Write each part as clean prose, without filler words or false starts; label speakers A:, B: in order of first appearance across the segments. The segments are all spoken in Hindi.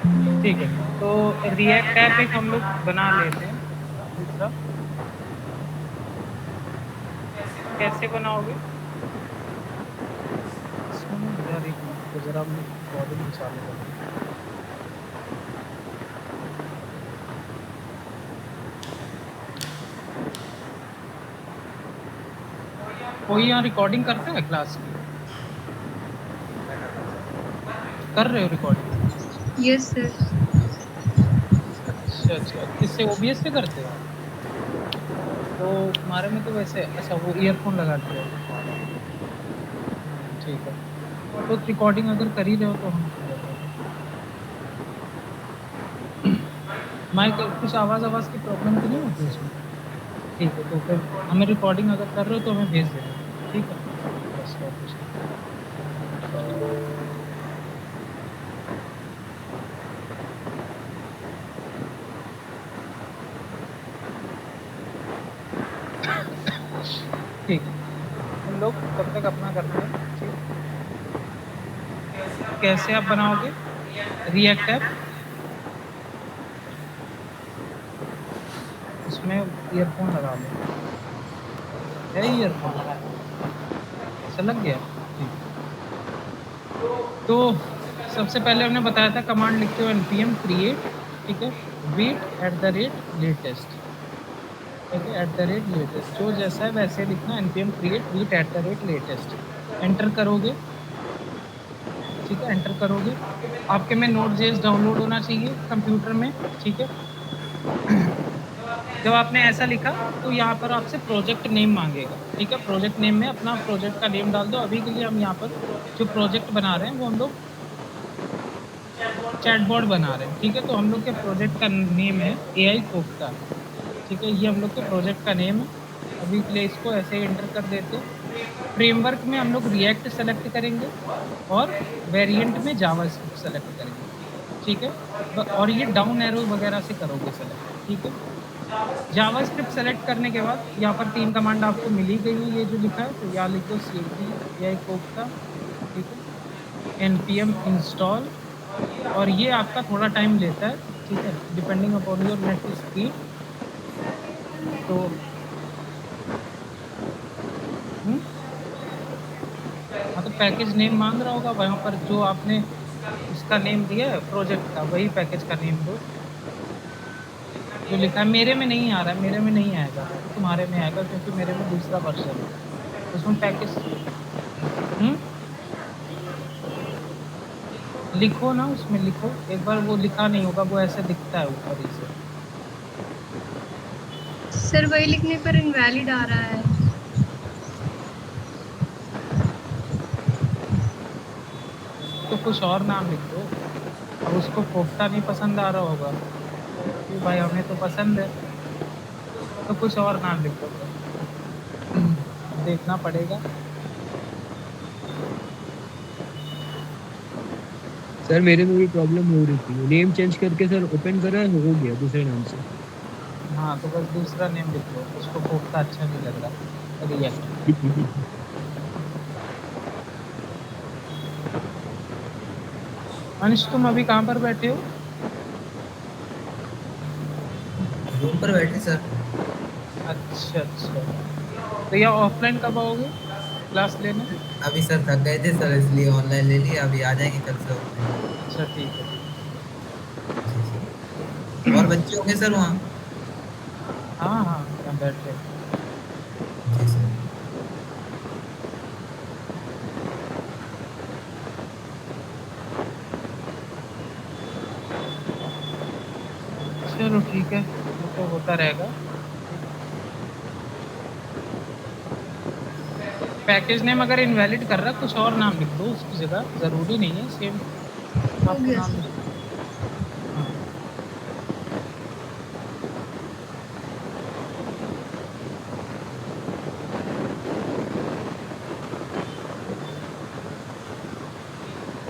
A: ठीक है, तो रिएक्ट ऐप एक हम लोग बना लेते हैं। दूसरा कैसे बनाओगे? इसमें ना यार एक मिनट को जरा हम लोग रिकॉर्डिंग चालू कर लें। कोई यहाँ रिकॉर्डिंग करते हैं क्लास की? कर रहे हो रिकॉर्डिंग?
B: Yes sir.
A: अच्छा अच्छा, किससे, ओबीएस से करते हो? तो हमारे में तो वैसे, अच्छा वो ईयरफोन लगाते हो? ठीक है, तो रिकॉर्डिंग अगर कर ही रहे हो तो हम कर रहे हैं। माइक कुछ आवाज़ की प्रॉब्लम तो नहीं होती उसमें? ठीक है, तो फिर हमें रिकॉर्डिंग अगर कर रहे हो तो हमें भेज देना, ठीक है? बस और कुछ नहीं। ठीक है, हम लोग तब तक अपना करते हैं, ठीक। कैसे आप बनाओगे रिएक्ट ऐप? उसमें ईयरफोन लगा लो, है ईयरफोन लगा, अच्छा लग गया, ठीक। तो सबसे पहले हमने बताया था कमांड लिखते हो npm create, ठीक है, wait @latest, ठीक है, @latest जो जैसा है वैसे लिखना, npm create wait @latest, enter करोगे, ठीक है, एंटर करोगे। आपके में Node.js डाउनलोड होना चाहिए कंप्यूटर में, ठीक है। जब आपने ऐसा लिखा तो यहाँ पर आपसे प्रोजेक्ट नेम मांगेगा, ठीक है। प्रोजेक्ट नेम में अपना प्रोजेक्ट का नेम डाल दो। अभी के लिए हम यहाँ पर जो प्रोजेक्ट बना रहे हैं वो हम लोग चैटबॉट बना रहे हैं, ठीक है। तो हम लोग के प्रोजेक्ट का नेम है AI कोफ्ता, ठीक है, ये हम लोग के प्रोजेक्ट का नेम है। अभी के लिए इसको ऐसे ही एंटर कर देते हैं। फ्रेमवर्क में हम लोग रिएक्ट सेलेक्ट करेंगे और वेरिएंट में जावास्क्रिप्ट सेलेक्ट करेंगे, ठीक है। और ये डाउन एरो वगैरह से करोगे सेलेक्ट, ठीक है। जावास्क्रिप्ट सेलेक्ट करने के बाद यहाँ पर 3 कमांड आपको मिल ही गई है, ये जो लिखा है, तो यहाँ लिख दो cmd AI कोफ्ता, ठीक है, npm इंस्टॉल, और ये आपका थोड़ा टाइम लेता है, ठीक है, depending upon your net speed. तो हाँ, तो पैकेज नेम मांग रहा होगा वहाँ पर, जो आपने उसका नेम दिया है प्रोजेक्ट का, वही पैकेज का नेम दो जो लिखा है। मेरे में नहीं आ रहा है, मेरे में नहीं आएगा, तुम्हारे में आएगा क्योंकि मेरे में दूसरा वर्जन है, उसमें पैकेज लिखो ना, उसमें लिखो एक बार, वो लिखा नहीं होगा, वो ऐसे दिखता है ऊपर ही से।
B: सर वही लिखने पर इनवैलिड आ रहा है।
A: तो कुछ और नाम लिख दो। अब उसको कोफ्ता नहीं पसंद आ रहा होगा कि भाई हमें तो पसंद है, तो कुछ और नाम लिख दो फिर। अब देखना पड़ेगा।
C: सर मेरे में भी प्रॉब्लम हो रही थी, नेम चेंज करके सर ओपन करा, हो गया दूसरे नाम से।
A: हाँ, तो बस दूसरा नेम लिख लो, उसको कोफ्ता अच्छा नहीं लग रहा, रिएक्ट। अनिश तुम अभी कहाँ पर बैठे हो?
D: रूम पर बैठे सर।
A: अच्छा अच्छा, तो यह ऑफलाइन कब आओगे क्लास लेने?
D: अभी सर थक गए थे सर, इसलिए ऑनलाइन ले लिया, अभी आ जाएंगे कल से ऑफलाइन।
A: अच्छा ठीक है, ठीक
D: जी सर। और बच्चे होंगे सर वहाँ?
A: है। हाँ हाँ, यहाँ बैठे हैं।
D: जी सर।
A: चलो ठीक है, वो तो होता रहेगा। पैकेज नेम अगर इनवैलिड कर रहा है, कुछ और नाम लिख दो उसकी जगह, जरूरी नहीं है सेम
B: हो
A: आपको
B: गया
A: नाम
B: सर।
A: लिख। हाँ,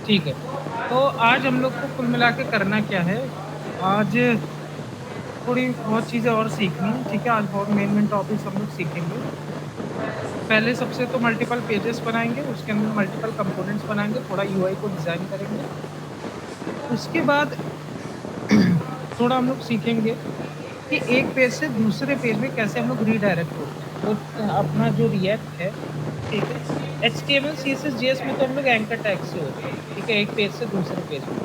A: ठीक है। तो आज हम लोग को कुल मिला के करना क्या है, आज थोड़ी बहुत चीज़ें और सीखनी है, ठीक है। आज बहुत मेन टॉपिक्स हम लोग सीखेंगे। पहले सबसे तो मल्टीपल पेजेस बनाएंगे, उसके अंदर मल्टीपल कंपोनेंट्स बनाएंगे, थोड़ा यूआई को डिज़ाइन करेंगे। उसके बाद थोड़ा हम लोग सीखेंगे कि एक पेज से दूसरे पेज में कैसे हम लोग रीडायरेक्ट होते हैं। तो अपना जो रिएक्ट है, ठीक है, HTML CSS JS में तो हम लोग एंकर टैग से होते हैं, ठीक है, एक पेज से दूसरे पेज में।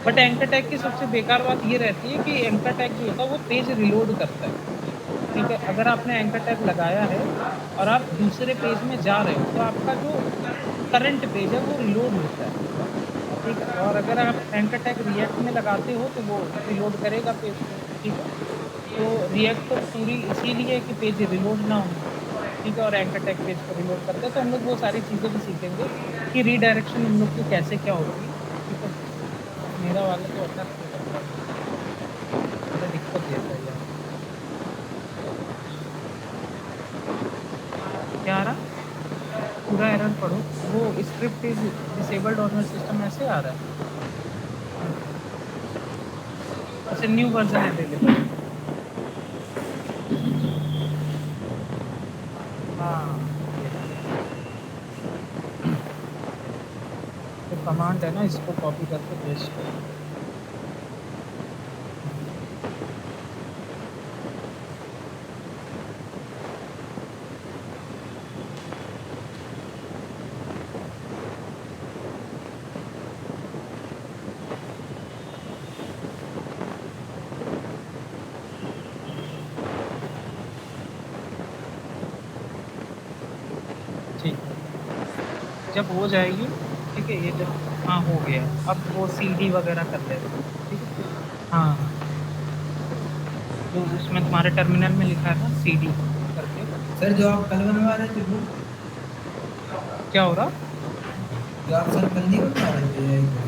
A: बट एंकर टैग की सबसे बेकार बात ये रहती है कि एंकर टैग जो होता है वो पेज रिलोड करता है, ठीक है। अगर आपने एंकर टैग लगाया है और आप दूसरे पेज में जा रहे हो तो आपका जो करंट पेज है वो रिलोड होता है, ठीक है। और अगर आप एंकर टैग रिएक्ट में लगाते हो तो वो रिलोड करेगा पेज को, ठीक है। तो रिएक्ट तो पूरी इसीलिए है कि पेज रिलोड ना हो, ठीक है, और एंकर टैग पेज को रिलोड करता है। तो हम लोग वो सारी चीज़ें भी सीखेंगे कि रीडायरेक्शन हम लोग की कैसे क्या होती है, ठीक है। मेरा वाला तो अटक नहीं करता, बड़ा दिक्कत देता है यार। क्या आ रहा? पूरा एरर पढ़ो। वो script is disabled on your system ऐसे आ रहा है। अच्छा, न्यू वर्जन अवेलेबल है। हाँ, तो कमांड है ना, इसको कॉपी करके पेस्ट करो। ठीक है, जब हो जाएगी, ठीक है, ये जब, हाँ हो गया, अब वो CD वगैरह कर लेते, ठीक है। हाँ हाँ, जो उसमें तुम्हारे टर्मिनल में लिखा है ना CD करके।
D: सर जो आप कल बनवा रहे थे वो,
A: क्या हो रहा?
D: जो आप सर कल नहीं बनवा रहे थे AI को?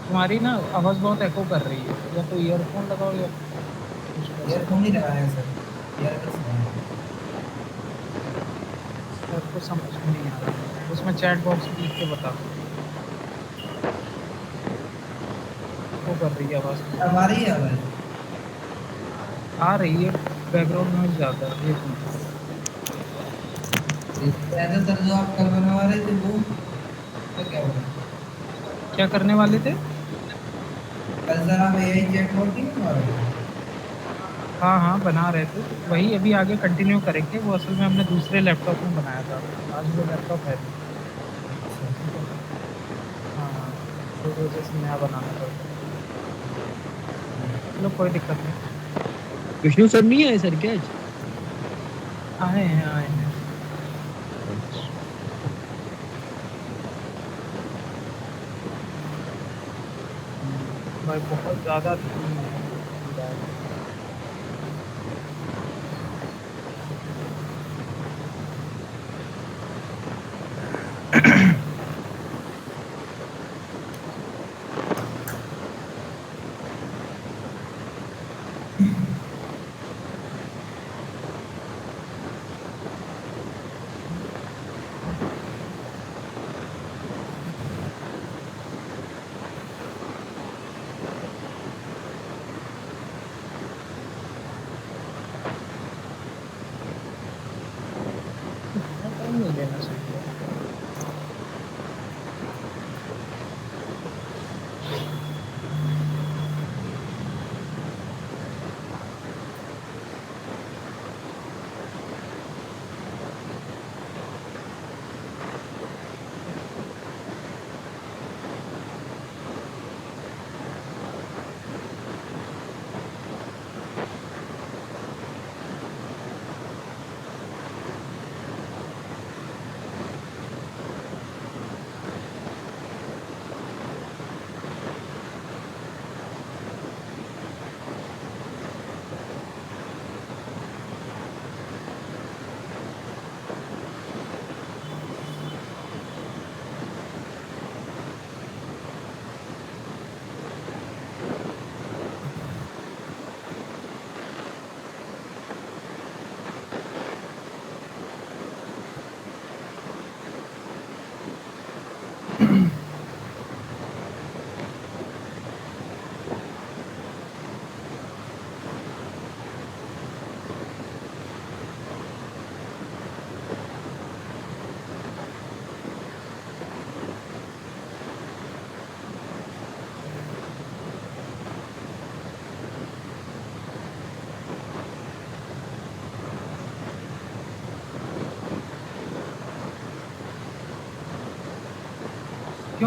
A: तुम्हारी ना आवाज़ बहुत एको कर रही है, या तो ईयरफोन लगाओ या कुछ कर सकते
D: ईयरफोन नहीं लगाया सर, ईयरबड्स लगाया है।
A: सर को समझ में नहीं आ रहा, उसमें चैट बॉक्स में लिख के बता दो। वो कर रही है आवाज़ तुम्हारी।
D: अब आ रही है आवाज?
A: आ रही है, बैकग्राउंड नॉइज ज़्यादा है, एक मिनट।
D: ऐसा सर जो आप कल बनवा रहे थे वो तो क्या हुआ?
A: क्या करने वाले थे?
D: कल सर आप AI चैटबॉट नहीं बनवा रहे थे?
A: हाँ हाँ, बना रहे थे, तो वही अभी आगे कंटिन्यू करेंगे। वो असल में हमने दूसरे लैपटॉप में बनाया था, आज वो लैपटॉप है नहीं, ठीक है। हाँ हाँ, तो इस वजह से नया बनाना पड़ता है। चलो कोई दिक्कत नहीं।
C: विष्णु सर नहीं आए सर क्या आज?
A: आए हैं आए हैं। भाई बहुत ज़्यादा धूम है यार।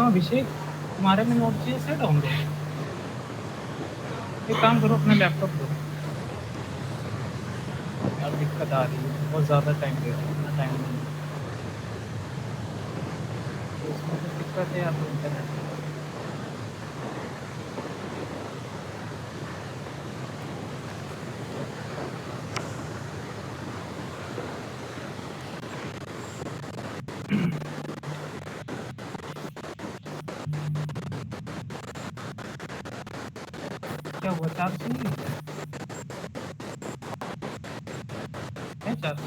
A: अभिषेक, तुम्हारे में नोट चाहिए से डाउनलोड? एक काम करो, अपना लैपटॉप दो। यार दिक्कत आ रही है, बहुत ज़्यादा टाइम ले रहा है, इतना टाइम नहीं है। तो इसमें तो दिक्कत है यार, इंटरनेट की। क्या हुआ, चार्ज नहीं है क्या? है चार्ज?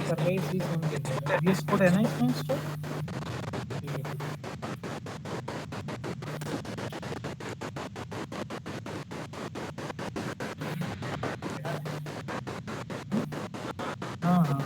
A: कर रहे इसी फोन के लिए। VS कोड है ना इसमें इंस्टॉल? ठीक है, ठीक है। हाँ हाँ।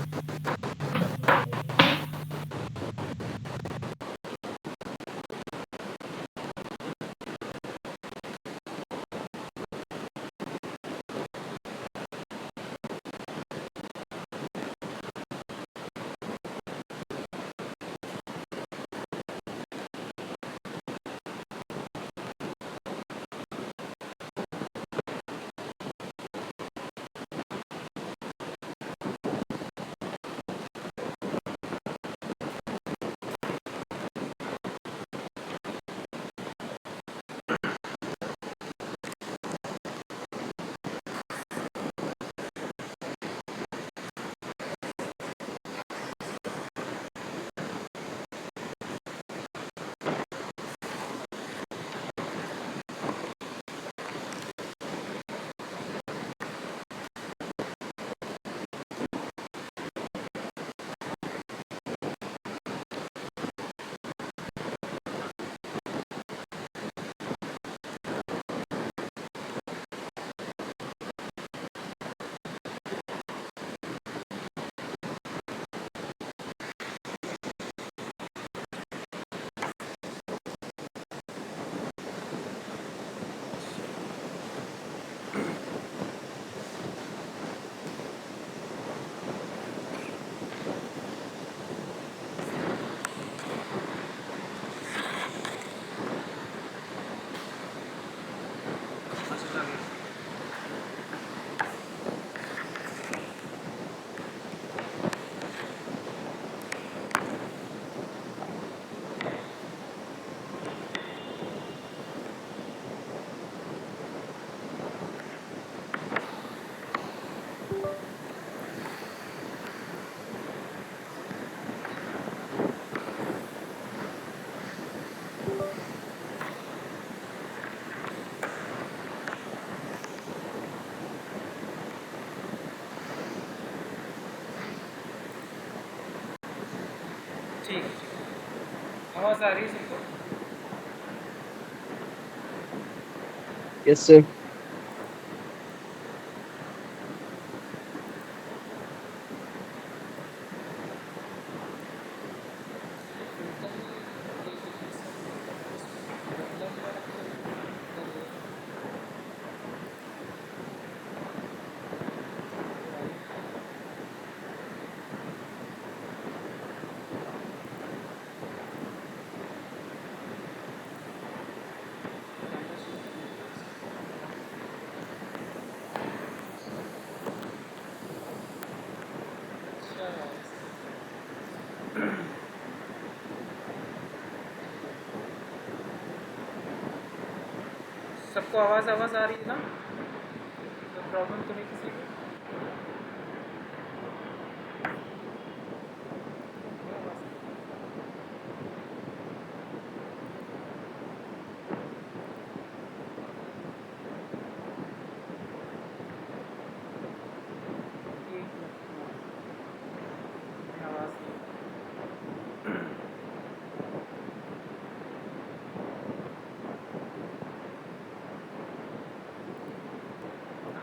A: ठीक है, आवाज़ आ रही है सबको?
C: Yes sir.
A: सबको आवाज़ आ रही है ना? कोई प्रॉब्लम तो नहीं किसी को? आवाज़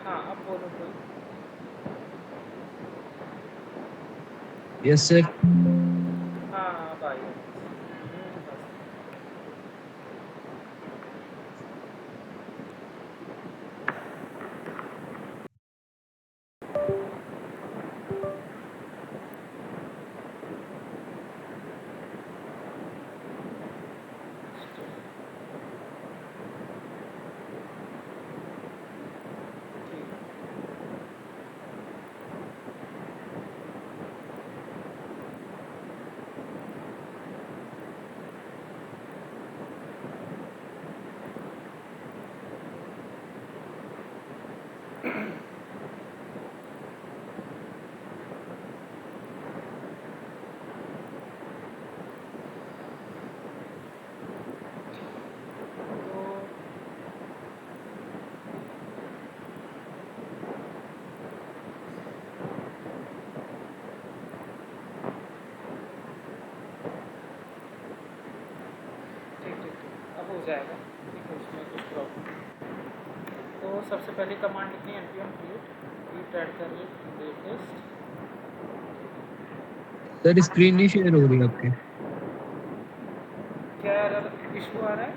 A: हाँ, अब बोलो कोई।
C: Yes sir.
A: हाँ, अब आई है। अब हो जाएगा, ठीक है, उसमें कुछ प्रॉब्लम। तो सबसे पहले कमांड लिखनी है npm create ऐड कर लेटेस्ट।
C: सर स्क्रीन नहीं शेयर हो रही आपके।
A: क्या इशू आ रहा है?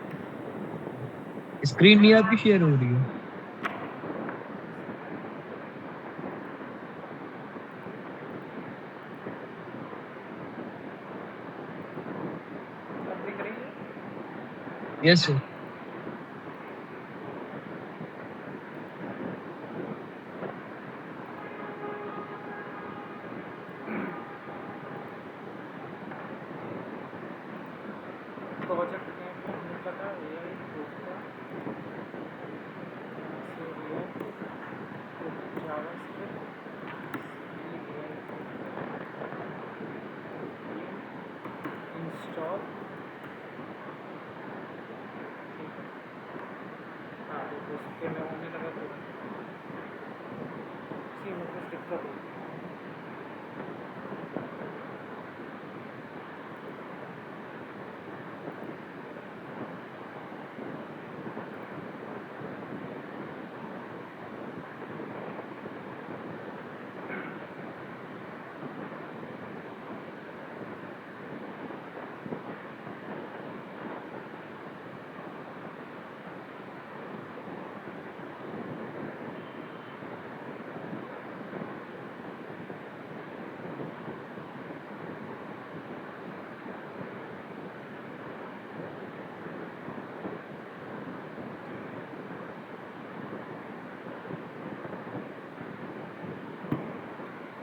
C: स्क्रीन नहीं आपकी शेयर हो रही है।
A: अब दिख रही है?
C: Yes sir.
A: प्रोजेक्ट नेम में हमने पता AI कोफ्ता से रिएक्ट जावास्क्रिप्ट इंस्टॉल। ठीक है, हाँ देखो इसके में होने लगा तुरंत, इसी में कुछ दिक्कत होगी।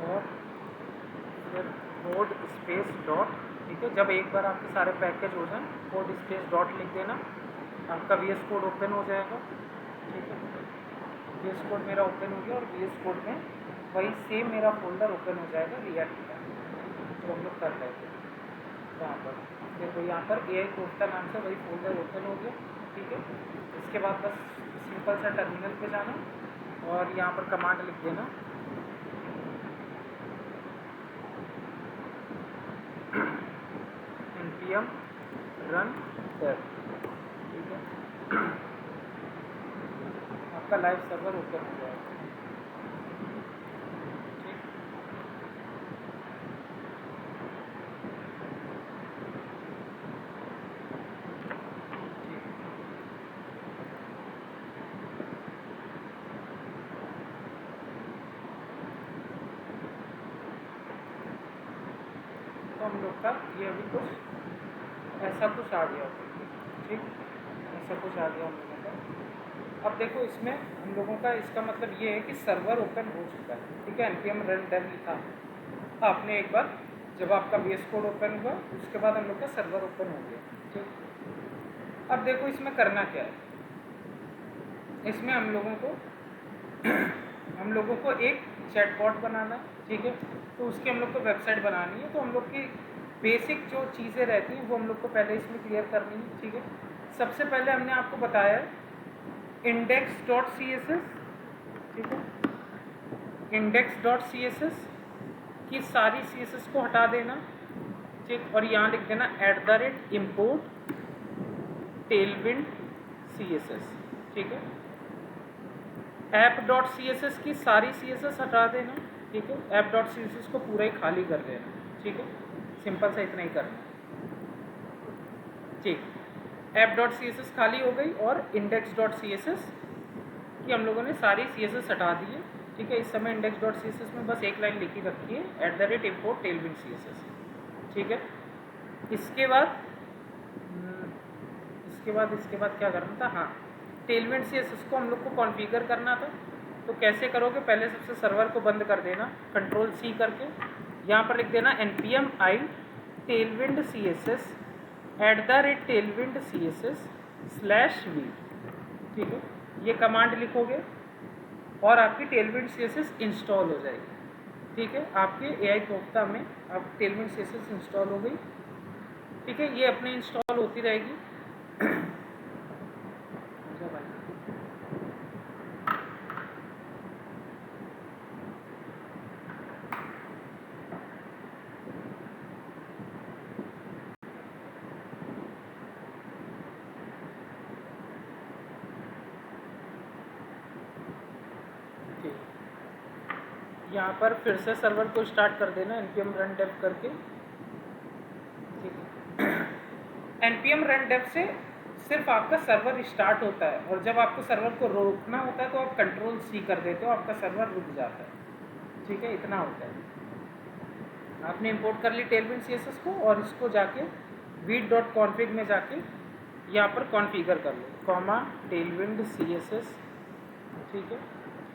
A: और फिर कोड स्पेस डॉट, ठीक है, जब एक बार आपके सारे पैकेज हो जाए कोड स्पेस डॉट लिख देना, आपका VS कोड ओपन हो जाएगा। ठीक है, VS कोड मेरा ओपन हो गया और VS कोड में वही सेम मेरा फोल्डर ओपन हो जाएगा रिएक्ट का, तो हम लोग कर रहे थे यहाँ पर। देखो यहाँ पर AI कोफ्ता नाम से वही फोल्डर ओपन हो गया। ठीक है, इसके बाद बस सिंपल सा टर्मिनल पे जाना और यहाँ पर कमांड लिख देना npm run dev। ठीक है, आपका लाइव सर्वर ओपन हो जाएगा। ठीक, तो हम लोग का ये अभी कुछ ऐसा कुछ आ गया। ठीक, ऐसा कुछ आ गया हम लोगों का। अब देखो इसमें हम लोगों का इसका मतलब ये है कि सर्वर ओपन हो चुका है। ठीक है, npm run dev लिखा है आपने एक बार, जब आपका VS कोड ओपन हुआ उसके बाद हम लोग का सर्वर ओपन हो गया। ठीक, अब देखो इसमें करना क्या है। इसमें हम लोगों को एक चैटबॉट बनाना है। ठीक है, तो उसकी हम लोग को वेबसाइट बनानी है, तो हम लोग की बेसिक जो चीज़ें रहती हैं वो हम लोग को पहले इसमें क्लियर करनी है। ठीक है, सबसे पहले हमने आपको बताया index.css। ठीक है, index.css की सारी CSS को हटा देना। ठीक, और यहाँ लिख देना @import tailwind CSS। ठीक है, app.css की सारी CSS हटा देना। ठीक है, app.css को पूरा ही खाली कर देना। ठीक है, सिंपल सा इतना ही करना। ठीक, app.css खाली हो गई और index.css की हम लोगों ने सारी CSS हटा दी है। ठीक है, इस समय index.css में बस एक लाइन लिखी रखी है @import tailwind CSS। ठीक है, इसके बाद क्या करना था, हाँ, टेलविंड CSS को हम लोग को कॉन्फ़िगर करना था। तो कैसे करोगे, पहले सबसे सर्वर को बंद कर देना Ctrl+C करके, यहाँ पर लिख देना npm i tailwind CSS @tailwind CSS/v। ठीक है, ये कमांड लिखोगे और आपकी टेलविंड सीएसएस इंस्टॉल हो जाएगी। ठीक है, आपके एआई कोफ्ता में आप टेलविंड सीएसएस इंस्टॉल हो गई। ठीक है, ये अपने इंस्टॉल होती रहेगी। यहाँ पर फिर से सर्वर को स्टार्ट कर देना npm run dev करके। ठीक है, npm run dev से सिर्फ आपका सर्वर स्टार्ट होता है, और जब आपको सर्वर को रोकना होता है तो आप कंट्रोल C कर देते हो, आपका सर्वर रुक जाता है। ठीक है, इतना होता है। आपने इंपोर्ट कर ली टेलविंड सीएसएस को, और इसको जाके vid.config में जाके यहाँ पर कॉन्फ़िगर कर लो, कॉमा टेलविंड सीएसएस। ठीक है,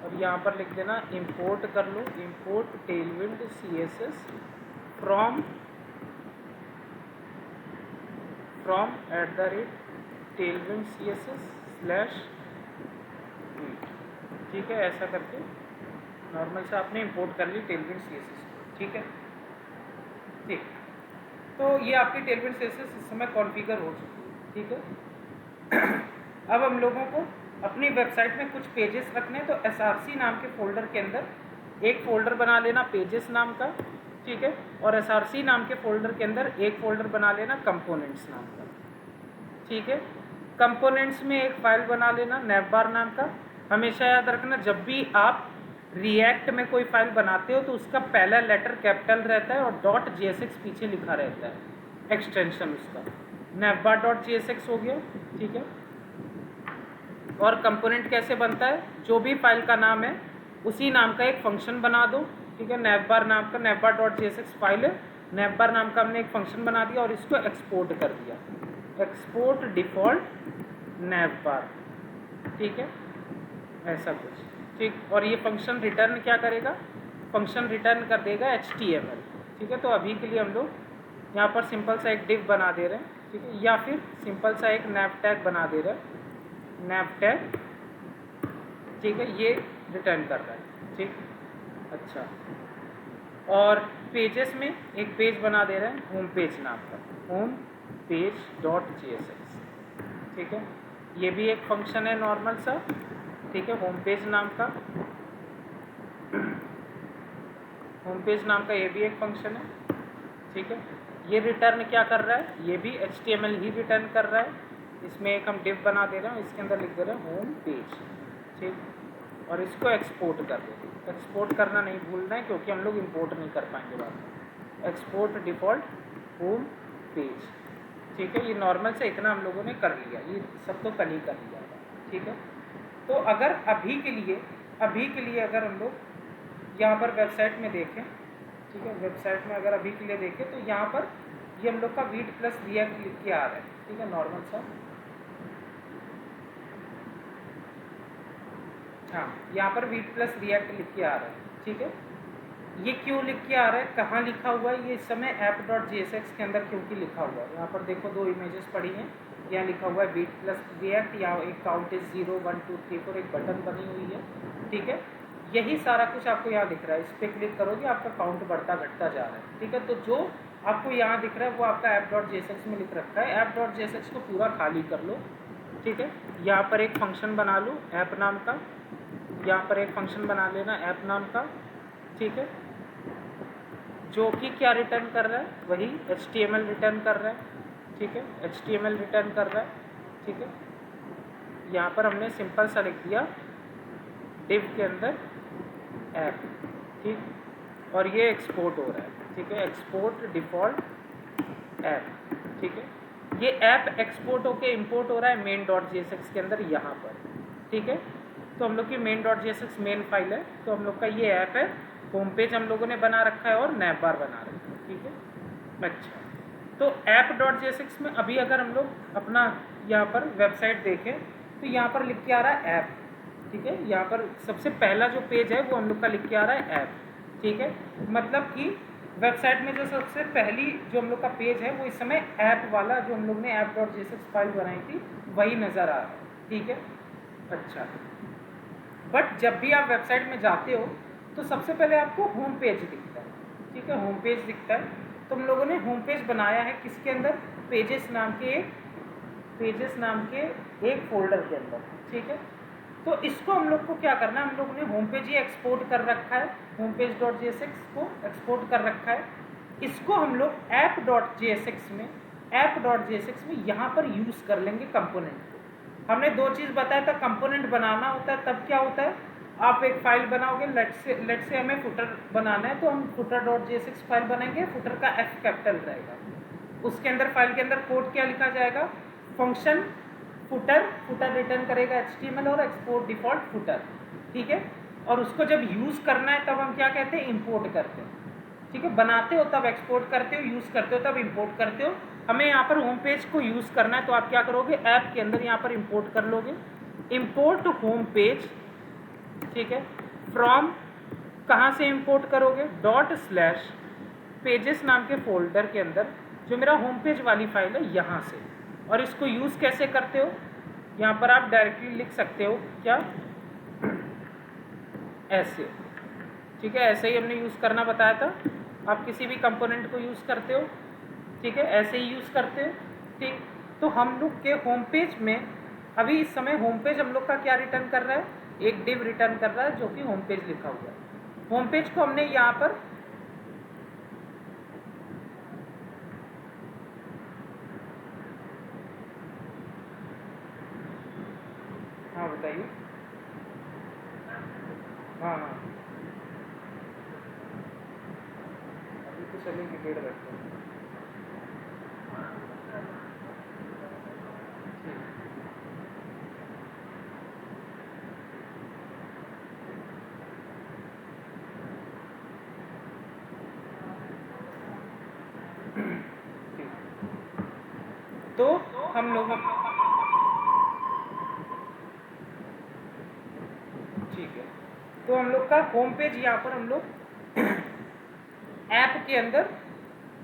A: और यहाँ पर लिख देना इंपोर्ट कर लो, import Tailwind CSS from @tailwind css/vid। ठीक है, ऐसा करके नॉर्मल से आपने इंपोर्ट कर ली टेलविंड सीएसएस। ठीक है, ठीक। तो ये आपकी टेलविंड सीएसएस इस समय कॉन्फ़िगर हो चुकी है। ठीक है, अब हम लोगों को अपनी वेबसाइट में कुछ पेजेस रखने हैं, तो src नाम के फोल्डर के अंदर एक फ़ोल्डर बना लेना पेजेस नाम का। ठीक है, और src नाम के फोल्डर के अंदर एक फ़ोल्डर बना लेना कंपोनेंट्स नाम का। ठीक है, कंपोनेंट्स में एक फाइल बना लेना navbar नाम का। हमेशा याद रखना, जब भी आप रिएक्ट में कोई फाइल बनाते हो तो उसका पहला लेटर कैपिटल रहता है और .jsx पीछे लिखा रहता है, एक्सटेंशन उसका navbar.jsx हो गया। ठीक है, और कंपोनेंट कैसे बनता है, जो भी फाइल का नाम है उसी नाम का एक फंक्शन बना दो। ठीक है, navbar नाम का navbar.jsx फाइल है, navbar नाम का हमने एक फंक्शन बना दिया और इसको एक्सपोर्ट कर दिया, एक्सपोर्ट डिफ़ॉल्ट navbar। ठीक है, ऐसा कुछ। ठीक, और ये फंक्शन रिटर्न क्या करेगा, फंक्शन रिटर्न कर देगा HTML। ठीक है, तो अभी के लिए हम लोग यहाँ पर सिंपल सा एक div बना दे रहे हैं। ठीक है, या फिर सिंपल सा एक nav टैग बना दे रहे हैं, nav टैग। ठीक है, ये रिटर्न कर रहा है। ठीक, अच्छा, और पेजेस में एक पेज बना दे रहे हैं होम पेज नाम का, होम पेज.jsx। ठीक है, ये भी एक फंक्शन है नॉर्मल सा। ठीक है, होम पेज नाम का, होम पेज नाम का ये भी एक फंक्शन है। ठीक है, ये रिटर्न क्या कर रहा है, ये भी HTML ही रिटर्न कर रहा है। इसमें एक हम div बना दे रहे हैं, इसके अंदर लिख दे रहे हैं होम पेज। ठीक, और इसको एक्सपोर्ट कर देंगे। एक्सपोर्ट करना नहीं भूलना है, क्योंकि हम लोग इंपोर्ट नहीं कर पाएंगे बाद में। Export default home page. ठीक है, ये नॉर्मल से इतना हम लोगों ने कर लिया, ये सब तो कल ही कर लिया था। ठीक है, तो अगर अभी के लिए अगर हम लोग यहाँ पर वेबसाइट में देखें, ठीक है, वेबसाइट में अगर अभी के लिए देखें तो यहाँ पर ये हम लोग का वीट प्लस रिएक्ट लिख के आ रहा है। ठीक है, नॉर्मल सा, हाँ, यहाँ पर वीट प्लस रिएक्ट लिख के आ रहा है। ठीक है, ये क्यों लिख के आ रहा है, कहाँ लिखा हुआ है, ये इस समय app.jsx के अंदर क्योंकि लिखा हुआ है। यहाँ पर देखो दो इमेजेस पड़ी हैं, यहाँ लिखा हुआ है वीट प्लस रिएक्ट, यहाँ एक काउंट इज 0 1 2 3 4 एक बटन बनी हुई है। ठीक है, यही सारा कुछ आपको यहाँ दिख रहा है, इस पर क्लिक करोगे आपका काउंट बढ़ता घटता जा रहा है। ठीक है, तो जो आपको यहाँ दिख रहा है वो आपका app.jsx में लिख रखा है। app.jsx को पूरा खाली कर लो। ठीक है, यहाँ पर एक फंक्शन बना लो ऐप नाम का, यहाँ पर एक फंक्शन बना लेना ऐप नाम का। ठीक है, जो कि क्या रिटर्न कर रहा है, वही HTML रिटर्न कर रहा है। ठीक है, HTML रिटर्न कर रहा है। ठीक है, यहाँ पर हमने सिंपल सा लिख दिया div के अंदर ऐप। ठीक, और ये एक्सपोर्ट हो रहा है। ठीक है, एक्सपोर्ट डिफ़ॉल्ट ऐप। ठीक है, ये ऐप एक्सपोर्ट होके इंपोर्ट हो रहा है main.jsx के अंदर यहाँ पर। ठीक है, तो हम लोग की main.jsx मेन फाइल है, तो हम लोग का ये ऐप है, होम पेज हम लोगों ने बना रखा है और navbar बना रखा है। ठीक है, अच्छा, तो app.jsx में अभी अगर हम लोग अपना यहाँ पर वेबसाइट देखें तो यहाँ पर लिख के आ रहा है ऐप। ठीक है, यहाँ पर सबसे पहला जो पेज है वो हम लोग का लिख के आ रहा है ऐप। ठीक है, मतलब कि वेबसाइट में जो सबसे पहली जो हम लोग का पेज है वो इस समय ऐप वाला, जो हम लोग ने app.jsx फाइल बनाई थी वही नज़र आ रहा है। ठीक है, अच्छा, बट जब भी आप वेबसाइट में जाते हो तो सबसे पहले आपको होम पेज दिखता है, ठीक है, होम पेज दिखता है। तो हम लोगों ने होम पेज बनाया है किसके अंदर, पेजेस नाम के एक फोल्डर के अंदर, ठीक है। तो इसको हम लोग को क्या करना है, हम लोगों ने होम पेज ये एक्सपोर्ट कर रखा है, होम पेज .jsx को एक्सपोर्ट कर रखा है। इसको हम लोग app.jsx में यहाँ पर यूज़ कर लेंगे कंपोनेंट को। हमने दो चीज़ बताया था, कंपोनेंट बनाना होता है तब क्या होता है, आप एक फाइल बनाओगे, लेट से हमें फुटर बनाना है तो हम footer.jsx फाइल बनाएंगे, फुटर का F कैपिटल रहेगा, उसके अंदर फाइल के अंदर कोड क्या लिखा जाएगा, फंक्शन फुटर रिटर्न करेगा HTML और एक्सपोर्ट डिफॉल्ट फुटर, ठीक है। और उसको जब यूज़ करना है तब हम क्या कहते हैं, इंपोर्ट करते हैं, ठीक है। बनाते हो तब एक्सपोर्ट करते हो, यूज़ करते हो तब इंपोर्ट करते हो। हमें यहाँ पर होम पेज को यूज़ करना है तो आप क्या करोगे, ऐप के अंदर यहाँ पर इंपोर्ट कर लोगे, इंपोर्ट होम पेज, ठीक है। फ्रॉम कहाँ से इंपोर्ट करोगे, ./pages नाम के फोल्डर के अंदर जो मेरा होम पेज वाली फाइल है यहाँ से। और इसको यूज़ कैसे करते हो, यहाँ पर आप डायरेक्टली लिख सकते हो क्या, ऐसे, ठीक है। ऐसे ही हमने यूज़ करना बताया था, आप किसी भी कंपोनेंट को यूज़ करते हो, ठीक है, ऐसे ही यूज़ करते हो, ठीक। तो हम लोग के होम पेज में अभी इस समय होम पेज हम लोग का क्या रिटर्न कर रहा है, एक डिव रिटर्न कर रहा है जो कि होम पेज लिखा हुआ है। होम पेज को हमने यहाँ पर हाँ बताइए, हाँ अभी तो चलेंगे, डेढ़ रखते हैं, तो हम लोग ठीक है, तो हम लोग का होम पेज यहाँ पर हम लोग ऐप के अंदर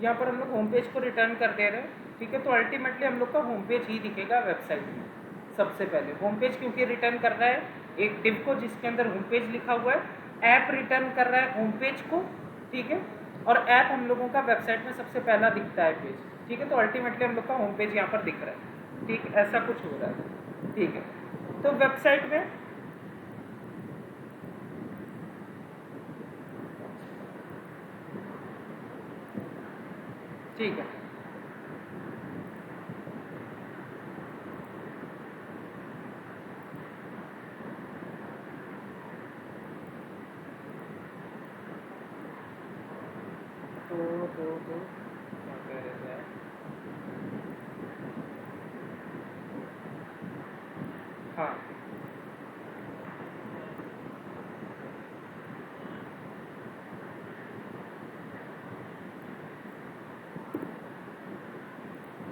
A: यहाँ पर हम लोग होम पेज को रिटर्न कर दे रहे हैं, ठीक है। तो अल्टीमेटली हम लोग का होम पेज ही दिखेगा वेबसाइट में। सबसे पहले होम पेज क्योंकि रिटर्न कर रहा है एक डिव को जिसके अंदर होम पेज लिखा हुआ है, ऐप रिटर्न कर रहा है होम पेज को, ठीक है। और ऐप हम लोगों का वेबसाइट में सबसे पहला दिखता है पेज, ठीक है। तो अल्टीमेटली हम लोग का होम पेज यहाँ पर दिख रहा है, ठीक, ऐसा कुछ हो रहा है, ठीक है। तो वेबसाइट में ठीक है, तो क्या कह रहे थे, हाँ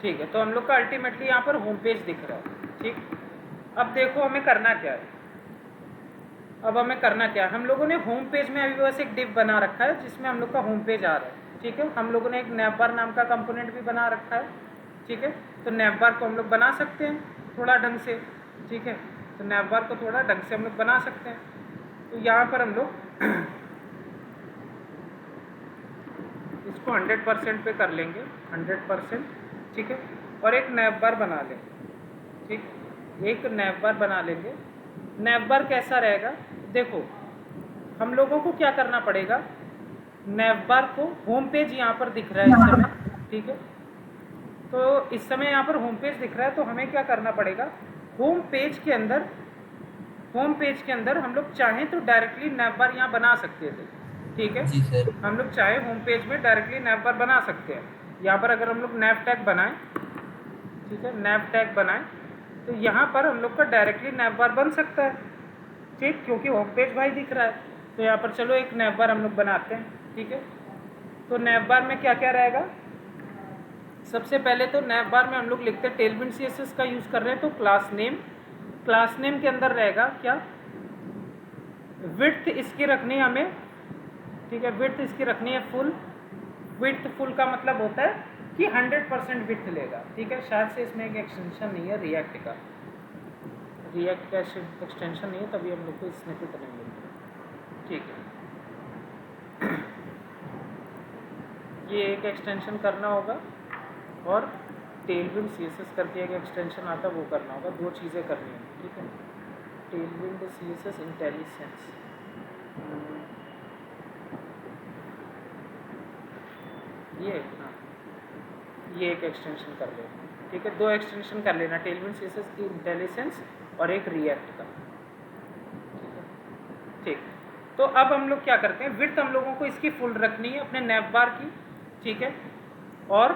A: ठीक है। तो हम लोग का अल्टीमेटली यहाँ पर होम पेज दिख रहा है, ठीक। अब देखो हमें करना क्या है, अब हमें करना क्या है, हम लोगों ने होम पेज में अभी बस एक डिव बना रखा है जिसमें हम लोग का होम पेज आ रहा है, ठीक है। हम लोगों ने एक नैवबार नाम का कंपोनेंट भी बना रखा है, ठीक है। तो नैवबार को हम लोग बना सकते हैं थोड़ा ढंग से, ठीक है। तो नैवबार को थोड़ा ढंग से हम लोग बना सकते हैं। तो यहाँ पर हम लोग इसको 100% पे कर लेंगे, 100%, ठीक है। और एक नैवबार बना लेंगे, ठीक, एक नैवबार बना लेंगे। नैवबार कैसा रहेगा, देखो हम लोगों को क्या करना पड़ेगा, नैवबार को होम पेज यहाँ पर दिख रहा है इस समय, ठीक है। तो इस समय यहाँ पर होम पेज दिख रहा है, तो हमें क्या करना पड़ेगा, होम पेज के अंदर हम लोग चाहें तो डायरेक्टली नैवबार यहाँ बना सकते थे, ठीक है।
D: जी सर।
A: हम लोग चाहे होम पेज में डायरेक्टली नैवबार बना सकते हैं। यहाँ पर अगर हम लोग नैव टैग बनाएं, ठीक है, नैव टैग बनाएं तो यहाँ पर हम लोग का डायरेक्टली नैवबार बन सकता है, ठीक, क्योंकि होम पेज भाई दिख रहा है। तो यहाँ पर चलो एक नैवबार हम लोग बनाते हैं, ठीक है। तो नैवबार में क्या क्या रहेगा, सबसे पहले तो नैवबार में हम लोग लिखते हैं टेलविंड CSS का यूज़ कर रहे हैं, तो क्लास नेम के अंदर रहेगा क्या, विड्थ इसकी रखनी है हमें, ठीक है, विड्थ इसकी रखनी है फुल। विड्थ फुल का मतलब होता है कि 100% विड्थ लेगा, ठीक है। शायद से इसमें एक एक्सटेंशन नहीं है रिएक्ट का, रिएक्ट का एक्सटेंशन नहीं है, तभी हम लोग को स्निपेट नहीं मिलता। ठीक है, ये एक एक्सटेंशन करना होगा और टेलविंड CSS करके एक एक्सटेंशन आता है, वो करना होगा। 2 चीज़ें करनी है, ठीक है। टेलविंड CSS इंटेलिसेंस, ये हाँ, ये एक एक्सटेंशन कर लेना, ठीक है। 2 एक्सटेंशन कर लेना, टेलविंड CSS की इंटेलिसेंस और एक रिएक्ट का, ठीक है। ठीक, तो अब हम लोग क्या करते हैं, विड्थ हम लोगों को इसकी फुल रखनी है अपने नैव बार की, ठीक है। और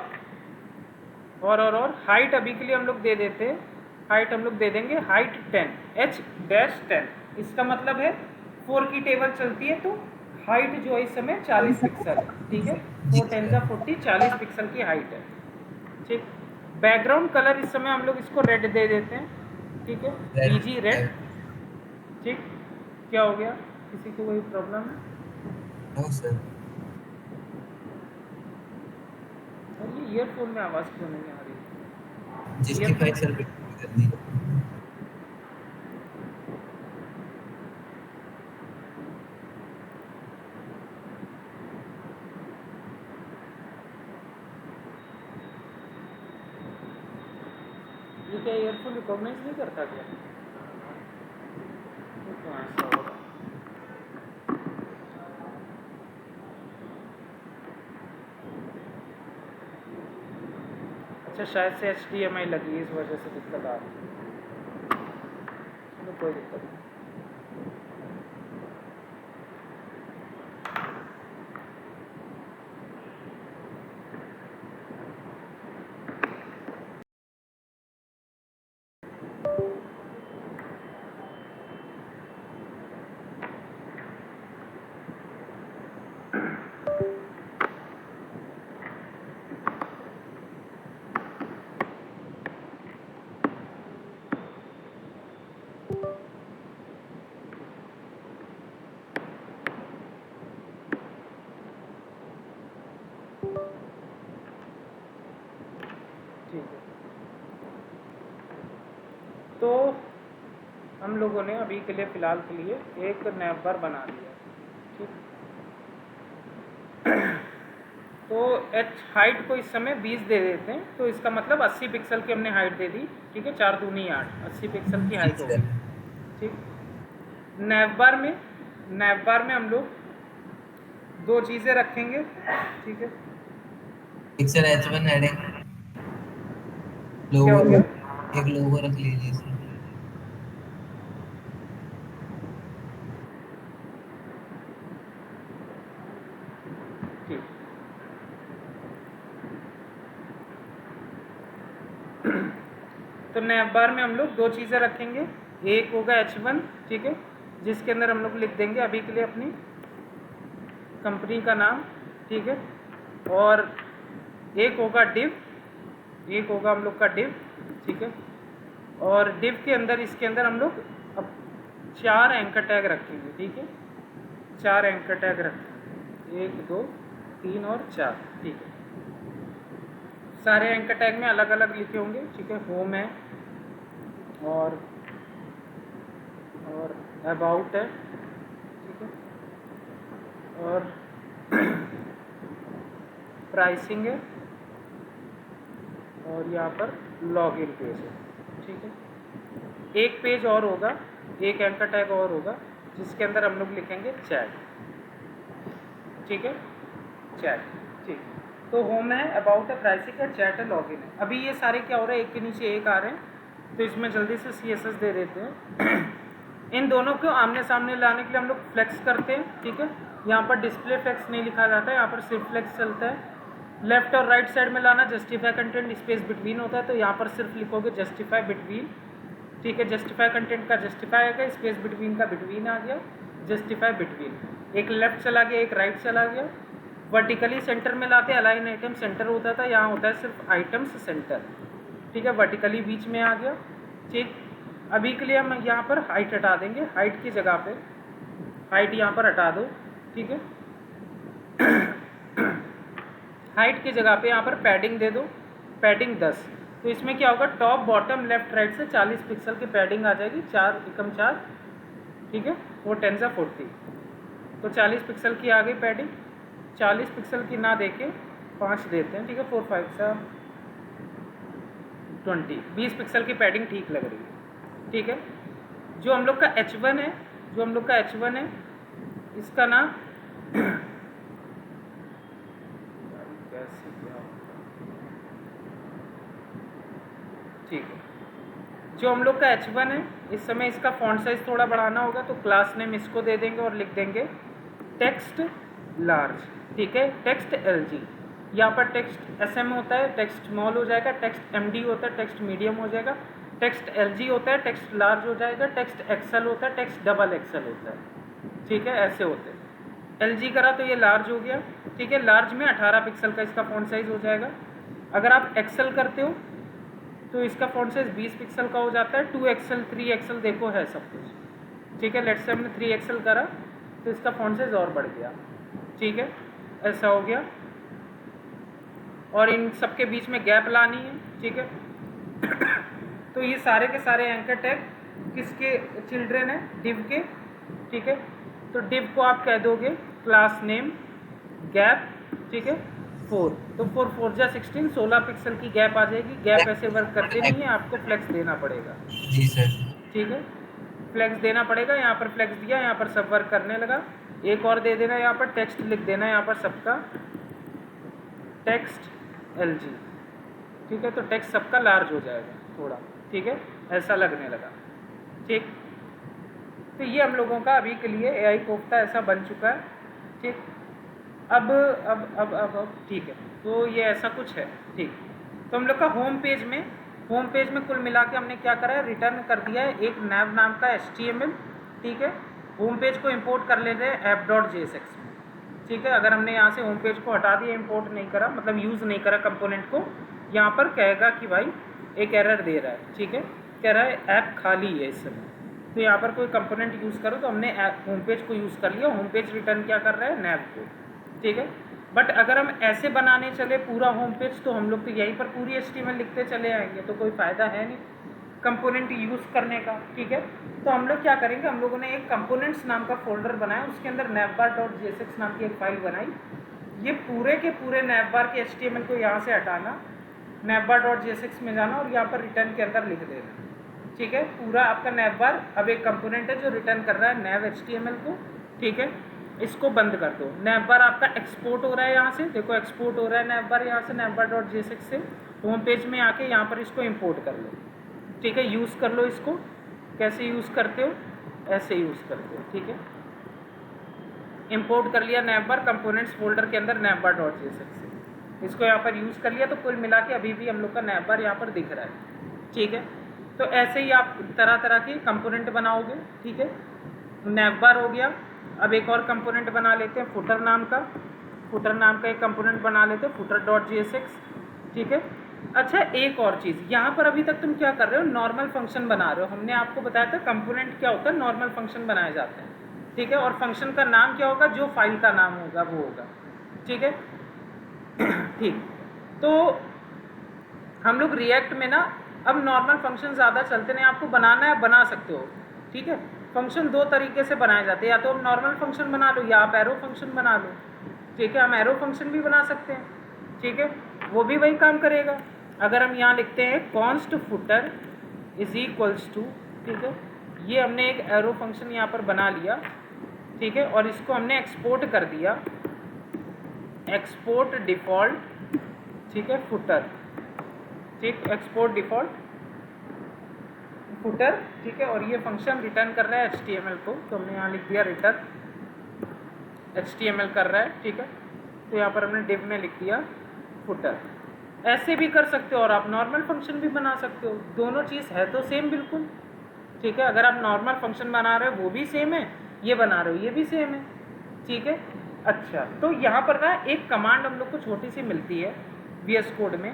A: हाइट अभी के लिए हम लोग दे देते हैं, हाइट हम लोग दे देंगे हाइट 10 H-10। इसका मतलब है 4 की टेबल चलती है तो हाइट जो है इस समय 40 पिक्सल है, ठीक है। 4 10 जा 40, 40 पिक्सल की हाइट है, ठीक। बैकग्राउंड कलर इस समय हम लोग इसको रेड दे देते हैं, ठीक है, BG रेड, ठीक। क्या हो गया, किसी को कोई प्रॉब्लम है?
D: No sir.
A: और ये ईयरफोन में आवाज़ क्यों नहीं आ रही?
D: जस्टिफाई सर कर दी।
A: ये क्या ईयरफोन रिकॉग्नाइज नहीं करता क्या? ये क्यों ऐसा हो रहा? अच्छा, शायद से HDMI लगी है, इस वजह से दिक्कत आ रही है। चलो कोई दिक्कत नहीं। ठीक है, तो हम लोगों ने अभी के लिए फ़िलहाल के लिए एक नैव बार बना लिया, ठीक। तो हाइट को इस समय 20 दे देते हैं, तो इसका मतलब 80 पिक्सल की हमने हाइट दे दी, ठीक है। 4 दूनी 8, 80 पिक्सल की हाइट होगी, ठीक। नैव बार में हम लोग 2 चीज़ें रखेंगे, ठीक है।
D: पिक्सल H1 हेडिंग
A: क्या हो
D: लोगो,
A: गया?
D: एक लोगो रख लीजिए सर।
A: ठीक, तो नैव बार में हम लोग 2 चीज़ें रखेंगे, एक होगा H1, ठीक है, जिसके अंदर हम लोग लिख देंगे अभी के लिए अपनी कंपनी का नाम, ठीक है। और एक होगा डिव, एक होगा हम लोग का डिव, ठीक है। और डिव के अंदर, इसके अंदर हम लोग अब 4 एंकर टैग रखेंगे, ठीक है। 4 एंकर टैग रखेंगे, 1 2 3 और 4, ठीक है। सारे एंकर टैग में अलग अलग लिखे होंगे, ठीक है। होम है और अबाउट है, ठीक है। और प्राइसिंग है और यहाँ पर लॉगिन पेज है, ठीक है। एक पेज और होगा, एक एंकर टैग और होगा, जिसके अंदर हम लोग लिखेंगे चैट, ठीक है, चैट, ठीक। तो होम है, अबाउट है, प्राइसिंग है, चैट है, लॉगिन है। अभी ये सारे क्या हो रहे हैं, एक के नीचे एक आ रहे हैं, तो इसमें जल्दी से CSS दे देते हैं। इन दोनों को आमने सामने लाने के लिए हम लोग फ्लेक्स करते हैं, ठीक है। यहाँ पर डिस्प्ले फ्लेक्स नहीं लिखा जाता है, यहाँ पर सिर्फ फ्लेक्स चलता है। लेफ्ट और राइट साइड में लाना, जस्टिफाई कंटेंट स्पेस बिटवीन होता है, तो यहाँ पर सिर्फ लिखोगे जस्टिफाई बिटवीन, ठीक है। जस्टिफाई कंटेंट का जस्टिफाई आएगा, स्पेस बिटवीन का बिटवीन आ गया, जस्टिफाई बिटवीन। एक लेफ्ट चला गया, एक राइट चला गया। वर्टिकली सेंटर में लाते, अलाइन आइटम सेंटर होता था, यहाँ होता है सिर्फ आइटम्स सेंटर, ठीक है। वर्टिकली बीच में आ गया, ठीक। अभी के लिए हम यहाँ पर हाइट हटा देंगे, हाइट की जगह पे हाइट यहाँ पर हटा दो, ठीक है। हाइट की जगह पे यहाँ पर पैडिंग दे दो, पैडिंग 10, तो इसमें क्या होगा, टॉप बॉटम लेफ्ट राइट से 40 पिक्सल की पैडिंग आ जाएगी, 4 एकम 4, ठीक है, वो 10 सा 40, तो 40 पिक्सल की आ गई पैडिंग। 40 पिक्सल की ना देके 5 देते हैं, ठीक है, 4 5 सा 20, 20 पिक्सल की पैडिंग ठीक लग रही है, ठीक है। जो हम लोग का H1 है, जो हम लोग का H1 है, इसका ना कैसे क्या, ठीक है, जो हम लोग का H1 है, इस समय इसका फॉन्ट साइज थोड़ा बढ़ाना होगा, तो क्लास नेम इसको दे देंगे और लिख देंगे टेक्स्ट लार्ज, ठीक है, टेक्स्ट LG। यहाँ पर टेक्स्ट SM होता है, टेक्स्ट स्मॉल हो जाएगा, टेक्स्ट MD होता है, टेक्स्ट मीडियम हो जाएगा, टेक्स्ट LG होता है, टेक्स्ट लार्ज हो जाएगा, टेक्स्ट XL होता है, टेक्स्ट डबल XL होता है, ठीक है, ऐसे होते हैं। LG करा तो ये लार्ज हो गया, ठीक है, लार्ज में 18 पिक्सल का इसका फॉन्ट साइज हो जाएगा। अगर आप XL करते हो तो इसका फॉन्ट साइज 20 पिक्सल का हो जाता है, 2XL 3XL देखो है सब कुछ, ठीक है। लेट्स से हमने 3XL करा तो इसका फॉन्ट साइज और बढ़ गया, ठीक है, ऐसा हो गया। और इन सब के बीच में गैप लानी है, ठीक है। तो ये सारे के सारे एंकर टैग किसके चिल्ड्रन है, डिव के, ठीक है। तो डिव को आप कह दोगे क्लास नेम गैप, ठीक है, 4, तो 4 4 जा 16, 16 पिक्सल की गैप आ जाएगी। गैप ऐसे वर्क करते नहीं है, आपको फ्लेक्स देना पड़ेगा,
D: जी सर।
A: ठीक है, फ्लेक्स देना पड़ेगा। यहाँ पर फ्लेक्स दिया, यहाँ पर सब वर्क करने लगा। एक और दे देना, यहाँ पर टेक्स्ट लिख देना, यहाँ पर सबका टेक्स्ट LG, ठीक है, तो टेक्स्ट सबका लार्ज हो जाएगा थोड़ा, ठीक है, ऐसा लगने लगा, ठीक। तो ये हम लोगों का अभी के लिए AI कोफ्ता ऐसा बन चुका है, ठीक। अब ठीक है, तो ये ऐसा कुछ है, ठीक। तो हम लोग का होम पेज में कुल मिला के हमने क्या करा है, रिटर्न कर दिया है एक nav नाम का HTML, ठीक है। होम पेज को इंपोर्ट कर ले रहे हैं app.jsx में, ठीक है। अगर हमने यहाँ से होम पेज को हटा दिया, इंपोर्ट नहीं करा, मतलब यूज़ नहीं करा कंपोनेंट को, यहाँ पर कहेगा कि भाई एक एरर दे रहा है, ठीक है, कह रहा है ऐप खाली है इस समय। तो यहाँ पर कोई कंपोनेंट यूज़ करो, तो हमने होम पेज को यूज़ कर लिया। होम पेज रिटर्न क्या कर रहा है, nav को, ठीक है। बट अगर हम ऐसे बनाने चले पूरा होम पेज, तो हम लोग तो यहीं पर पूरी HTML लिखते चले आएंगे, तो कोई फ़ायदा है नहीं कंपोनेंट यूज़ करने का, ठीक है। तो हम लोग क्या करेंगे, हम लोगों ने एक कंपोनेंट्स नाम का फोल्डर बनाया, उसके अंदर navbar.jsx नाम की एक फाइल बनाई। ये पूरे के पूरे navbar के HTML को यहाँ से हटाना, navbar.jsx में जाना और यहाँ पर रिटर्न के अंदर लिख देना, ठीक है। पूरा आपका navbar अब एक कंपोनेंट है जो रिटर्न कर रहा है nav HTML को, ठीक है। इसको बंद कर दो। navbar आपका एक्सपोर्ट हो रहा है, यहाँ से देखो एक्सपोर्ट हो रहा है navbar, यहाँ से navbar.jsx से होम पेज में आके यहाँ पर इसको इंपोर्ट कर लो, ठीक है। यूज़ कर लो इसको, कैसे यूज़ करते हो, ऐसे यूज़ करते हो, ठीक है। इंपोर्ट कर लिया navbar कंपोनेंट्स फोल्डर के अंदर navbar.jsx से, इसको यहाँ पर यूज़ कर लिया। तो कुल मिला के अभी भी हम लोग का navbar यहाँ पर दिख रहा है, ठीक है। तो ऐसे ही आप तरह तरह के कंपोनेंट बनाओगे, ठीक है। navbar हो गया। अब एक और कंपोनेंट बना लेते हैं फुटर नाम का, फुटर नाम का एक कंपोनेंट बना लेते हैं footer.jsx, ठीक है। अच्छा, एक और चीज़ यहाँ पर अभी तक तुम क्या कर रहे हो, नॉर्मल फंक्शन बना रहे हो। हमने आपको बताया था कंपोनेंट क्या होता है, नॉर्मल फंक्शन बनाए जाते हैं, ठीक है। और फंक्शन का नाम क्या होगा, जो फाइल का नाम होगा वो होगा, ठीक है। ठीक, तो हम लोग रिएक्ट में ना अब नॉर्मल फंक्शन ज़्यादा चलते नहीं, आपको बनाना है बना सकते हो, ठीक है। फंक्शन दो तरीके से बनाए जाते हैं, या तो हम नॉर्मल फंक्शन बना लो या आप एरो फंक्शन बना लो, ठीक है। हम एरो फंक्शन भी बना सकते हैं, ठीक है, वो भी वही काम करेगा। अगर हम यहाँ लिखते हैं const footer is equals to, ठीक है, ये हमने एक एरो फंक्शन यहाँ पर बना लिया, ठीक है। और इसको हमने एक्सपोर्ट कर दिया, एक्सपोर्ट डिफ़ॉल्ट, ठीक है, फुटर, ठीक, एक्सपोर्ट डिफ़ॉल्ट फुटर, ठीक है। और ये फंक्शन रिटर्न कर रहा है HTML को, तो हमने यहाँ लिख दिया रिटर्न HTML कर रहा है, ठीक है। तो यहाँ पर हमने डिव में लिख दिया फुटर। ऐसे भी कर सकते हो और आप नॉर्मल फंक्शन भी बना सकते हो, दोनों चीज़ है तो सेम बिल्कुल, ठीक है। अगर आप नॉर्मल फंक्शन बना रहे हो वो भी सेम है, ये बना रहे हो ये भी सेम है, ठीक है। अच्छा, तो यहाँ पर ना एक कमांड हम लोग को छोटी सी मिलती है VS कोड में।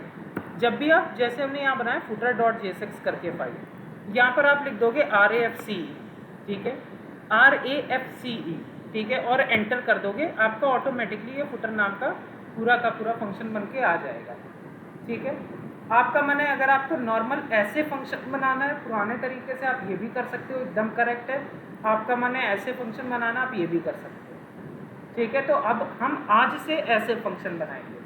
A: जब भी आप, जैसे हमने यहाँ बनाया footer.jsx करके फाइल, यहाँ पर आप लिख दोगे RAFCE, ठीक है, RAFCE, ठीक है, और एंटर कर दोगे, आपका ऑटोमेटिकली ये फुटर नाम का पूरा फंक्शन बन के आ जाएगा, ठीक है। आपका मन है अगर आपको नॉर्मल ऐसे फंक्शन बनाना है पुराने तरीके से, आप ये भी कर सकते हो, एकदम करेक्ट है। आपका मन है ऐसे फंक्शन बनाना, आप ये भी कर सकते हो। ठीक है, तो अब हम आज से ऐसे फंक्शन बनाएंगे।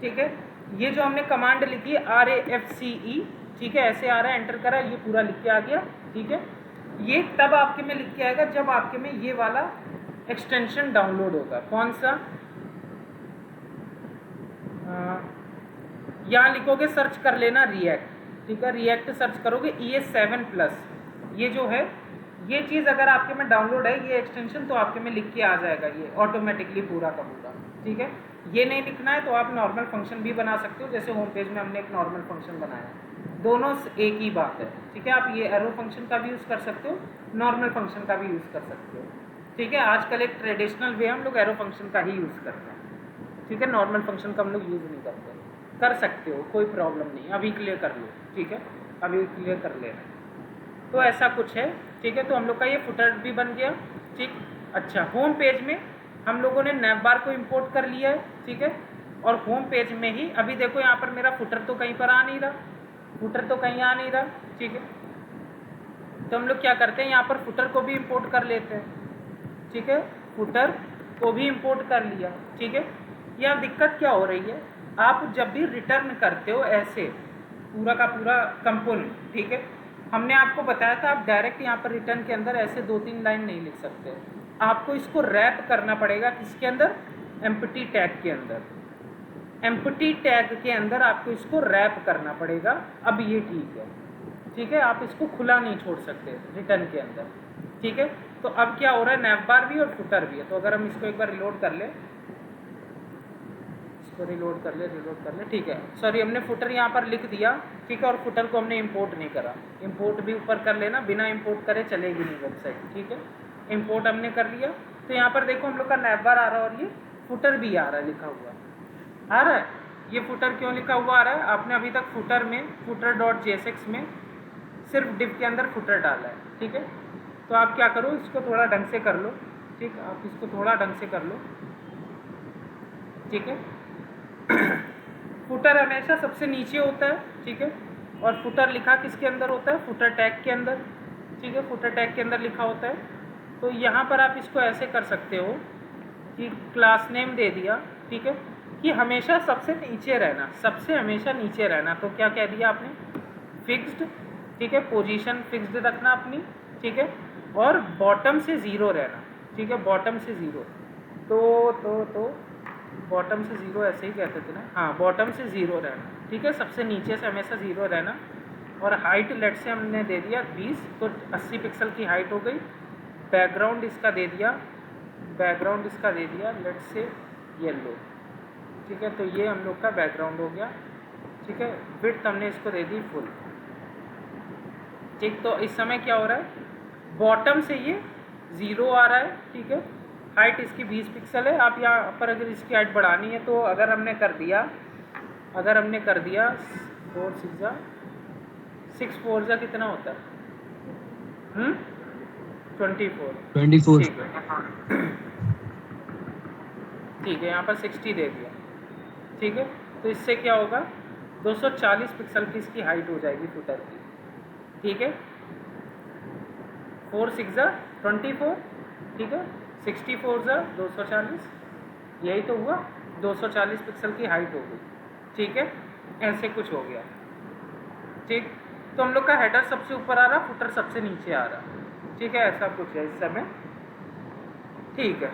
A: ठीक है, ये जो हमने कमांड लिखी RAFCE, ठीक है, ऐसे आ रहा है, एंटर करा, ये पूरा लिख के आ गया। ठीक है, ये तब आपके में लिख के आएगा जब आपके में ये वाला एक्सटेंशन डाउनलोड होगा। कौन सा? यहाँ लिखोगे, सर्च कर लेना रिएक्ट। ठीक है, रिएक्ट सर्च करोगे, ES7+, ये जो है ये चीज़ अगर आपके में डाउनलोड है ये एक्सटेंशन, तो आपके में लिख के आ जाएगा ये ऑटोमेटिकली पूरा का पूरा। ठीक है, ये नहीं लिखना है तो आप नॉर्मल फंक्शन भी बना सकते हो, जैसे होम पेज में हमने एक नॉर्मल फंक्शन बनाया, दोनों एक ही बात है। ठीक है, आप ये एरो फंक्शन का भी यूज़ कर सकते हो, नॉर्मल फंक्शन का भी यूज़ कर सकते हो। ठीक है, आजकल एक ट्रेडिशनल वे हम लोग एरो फंक्शन का ही यूज़ करते हैं। ठीक है, नॉर्मल फंक्शन का हम लोग यूज़ नहीं करते। कर सकते हो, कोई प्रॉब्लम नहीं, अभी क्लियर कर लो। ठीक है, अभी क्लियर कर लेना। तो ऐसा कुछ है। ठीक है, तो हम लोग का ये फुटर भी बन गया। ठीक, अच्छा, होम पेज में हम लोगों ने नैव बार को इंपोर्ट कर लिया है। ठीक है, और होम पेज में ही अभी देखो यहाँ पर मेरा फुटर तो कहीं पर आ नहीं रहा, फुटर तो कहीं आ नहीं रहा। ठीक है, तो हम लोग क्या करते हैं, यहाँ पर फुटर को भी इंपोर्ट कर लेते हैं। ठीक है, फुटर को भी इंपोर्ट कर लिया। ठीक है, यहाँ दिक्कत क्या हो रही है, आप जब भी रिटर्न करते हो ऐसे पूरा का पूरा कंपोनेंट, ठीक है, हमने आपको बताया था आप डायरेक्ट यहाँ पर रिटर्न के अंदर ऐसे 2-3 लाइन नहीं लिख सकते, आपको इसको रैप करना पड़ेगा। किसके अंदर? एम्प्टी टैग के अंदर। एम्प्टी टैग के अंदर आपको इसको रैप करना पड़ेगा। अब ये ठीक है। ठीक है, आप इसको खुला नहीं छोड़ सकते रिटर्न के अंदर। ठीक है, तो अब क्या हो रहा है, नैव बार भी और फुटर भी है। तो अगर हम इसको एक बार रिलोड कर ले, रिलोड कर ले। ठीक है, सॉरी, हमने फुटर यहाँ पर लिख दिया। ठीक है, और फुटर को हमने इंपोर्ट नहीं करा। इंपोर्ट भी ऊपर कर लेना, बिना इंपोर्ट करे चलेगी नहीं वेबसाइट। ठीक है, इंपोर्ट हमने कर लिया। तो यहाँ पर देखो हम लोग का नैव बार आ रहा है और ये फुटर भी आ रहा है, लिखा हुआ आ रहा है। ये फुटर क्यों लिखा हुआ आ रहा है? आपने अभी तक फुटर में footer.jsx में सिर्फ डिव के अंदर फुटर डाला है। ठीक है, तो आप क्या करो, इसको थोड़ा ढंग से कर लो। ठीक, आप इसको थोड़ा ढंग से कर लो। ठीक है, फुटर हमेशा सबसे नीचे होता है। ठीक है, और फुटर लिखा किसके अंदर होता है? फुटर टैग के अंदर। ठीक है, फुटर टैग के अंदर लिखा होता है। तो यहाँ पर आप इसको ऐसे कर सकते हो कि क्लास नेम दे दिया। ठीक है, कि हमेशा सबसे नीचे रहना, सबसे हमेशा नीचे रहना। तो क्या कह दिया आपने? फिक्स्ड। ठीक है, पोजीशन फिक्स्ड रखना अपनी। ठीक है, और बॉटम से 0 रहना। ठीक है, बॉटम से 0। तो बॉटम से 0 ऐसे ही कहते थे ना, हाँ, बॉटम से 0 रहना। ठीक है, सबसे नीचे से हमेशा 0 रहना। और हाइट लेट से हमने दे दिया 20, तो 80 पिक्सल की हाइट हो गई। बैकग्राउंड इसका दे दिया, लेट से येलो। ठीक है, तो ये हम लोग का बैकग्राउंड हो गया। ठीक है, विड्थ हमने इसको दे दी फुल। ठीक, तो इस समय क्या हो रहा है, बॉटम से ये 0 आ रहा है। ठीक है, हाइट इसकी 20 पिक्सल है। आप यहाँ पर अगर इसकी हाइट बढ़ानी है तो अगर हमने कर दिया 6 4 जा कितना होता है? 24। ठीक है, यहाँ पर 60 दे दिया। ठीक है, तो इससे क्या होगा, 240 पिक्सल की इसकी हाइट हो जाएगी फुटर की। ठीक है, 4 6 24। ठीक है, 64 240, यही तो हुआ, 240 पिक्सल की हाइट हो गई। ठीक है, ऐसे कुछ हो गया। ठीक, तो हम लोग का हेडर सबसे ऊपर आ रहा, फुटर सबसे नीचे आ रहा। ठीक है, ऐसा कुछ है इस समय। ठीक है,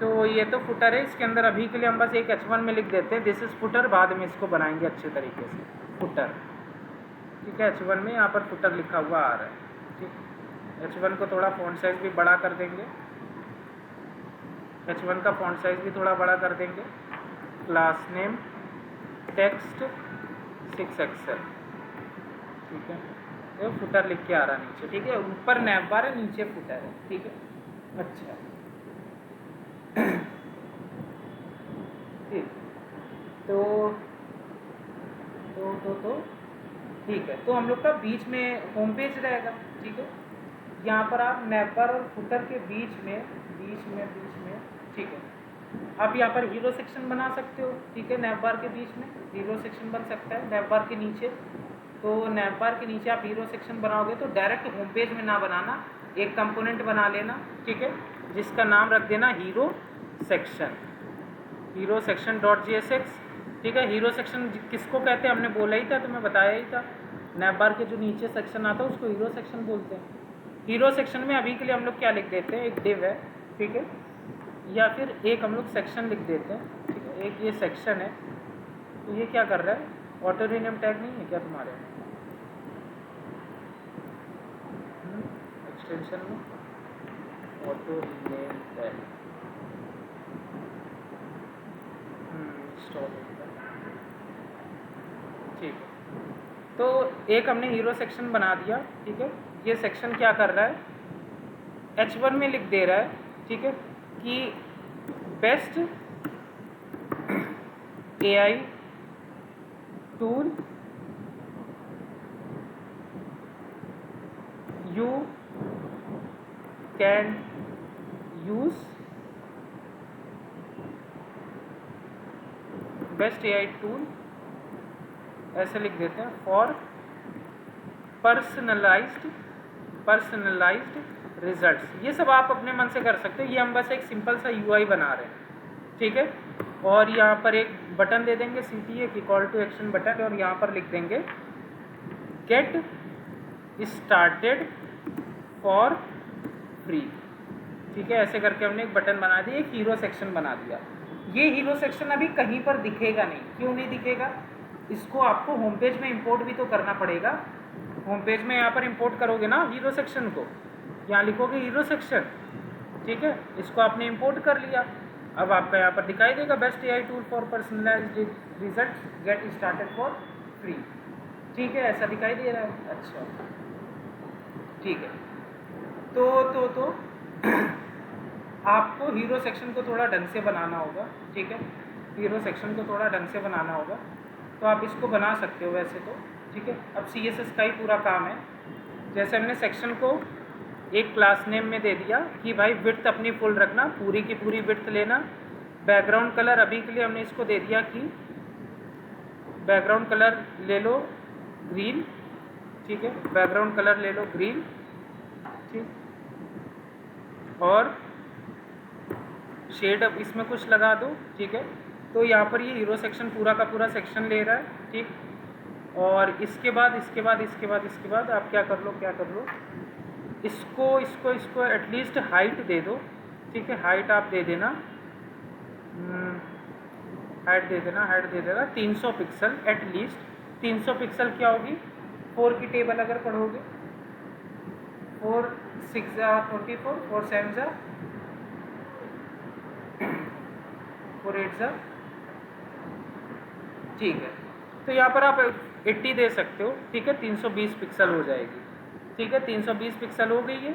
A: तो ये तो फुटर है। इसके अंदर अभी के लिए हम बस एक H1 में लिख देते हैं, दिस इज फुटर। बाद में इसको बनाएंगे अच्छे तरीके से, फुटर। ठीक है, H1 में यहाँ पर फुटर लिखा हुआ आ रहा है। ठीक, H1 को थोड़ा फॉन्ट साइज भी बड़ा कर देंगे, H1 का फॉन्ट साइज भी थोड़ा बड़ा कर देंगे। Class name text 6 XL. ठीक है, तो फुटर लिख के आ रहा नीचे। ठीक है, ऊपर नैव बार है, नीचे फुटर है। ठीक है, अच्छा, ठीक, तो ठीक है, तो हम लोग का बीच में होम पेज रहेगा। ठीक है, यहाँ पर आप नैव बार और फुटर के बीच में। ठीक है, आप यहाँ पर हीरो सेक्शन बना सकते हो, ठीक है, नैव बार के बीच में हीरो सेक्शन बन सकता है नैव बार के नीचे। तो नैव बार के नीचे आप हीरो सेक्शन बनाओगे तो डायरेक्ट होम पेज में ना बनाना, एक कंपोनेंट बना लेना, ठीक है, जिसका नाम रख देना hero section, hero section dot JSX, ठीक है। हीरो सेक्शन किसको कहते हैं हमने बोला ही था, तो मैं बताया ही था, नैव बार के जो नीचे सेक्शन आता है उसको हीरो सेक्शन बोलते हैं। हीरो सेक्शन में अभी के लिए हम लोग क्या लिख देते हैं, एक डिव है, ठीक है, या फिर एक हम लोग सेक्शन लिख देते हैं, ठीक है, एक ये सेक्शन है। तो ये क्या कर रहा है, ऑटो रीनेम टैग नहीं है क्या तुम्हारे एक्सटेंशन में, ऑटो रीनेम टैग इंस्टॉल होता है, ठीक है। तो एक हमने हीरो सेक्शन बना दिया, ठीक है। ये सेक्शन क्या कर रहा है, H1 में लिख दे रहा है, ठीक है, कि best AI tool you can use, best AI tool ऐसे लिख देते हैं फॉर पर्सनलाइज्ड रिजल्ट्स। ये सब आप अपने मन से कर सकते हो, ये हम बस एक सिंपल सा UI बना रहे हैं, ठीक है। और यहाँ पर एक बटन दे देंगे CTA की कॉल टू एक्शन बटन, और यहाँ पर लिख देंगे गेट स्टार्टेड फॉर फ्री, ठीक है। ऐसे करके हमने एक बटन बना दिया, एक हीरो सेक्शन बना दिया। ये हीरो सेक्शन अभी कहीं पर दिखेगा नहीं, क्यों नहीं दिखेगा, इसको आपको होम पेज में इंपोर्ट भी तो करना पड़ेगा। होम पेज में यहाँ पर इंपोर्ट करोगे ना हीरो सेक्शन को, यहाँ लिखोगे हीरो सेक्शन, ठीक है, इसको आपने इंपोर्ट कर लिया। अब आपका यहाँ पर दिखाई देगा best AI tool for personalised result get started for free, ठीक है, ऐसा दिखाई दे रहा है। अच्छा, ठीक है। तो आपको हीरो सेक्शन को थोड़ा ढंग से बनाना होगा, ठीक है, हीरो सेक्शन को थोड़ा ढंग से बनाना होगा। तो आप इसको बना सकते हो वैसे तो, ठीक है। अब CSS का ही पूरा काम है। जैसे हमने सेक्शन को एक क्लास नेम में दे दिया कि भाई विड्थ अपनी फुल रखना, पूरी की पूरी विड्थ लेना। बैकग्राउंड कलर अभी के लिए हमने इसको दे दिया कि बैकग्राउंड कलर ले लो ग्रीन, ठीक है, बैकग्राउंड कलर ले लो ग्रीन, ठीक, और शेड अब इसमें कुछ लगा दो, ठीक है। तो यहाँ पर ये हीरो सेक्शन पूरा का पूरा सेक्शन ले रहा है, ठीक। और इसके बाद आप क्या कर लो, इसको एटलीस्ट हाइट दे दो, ठीक है, हाइट आप दे देना, हाइट दे देना 300 पिक्सल एटलीस्ट। 300 पिक्सल क्या होगी, 4 की टेबल अगर पढ़ोगे, 4 6 24, 4 7 4 8, ठीक है। तो यहाँ पर आप 80 दे सकते हो, ठीक है, 320 पिक्सल हो जाएगी, ठीक है, 320 पिक्सल हो गई है,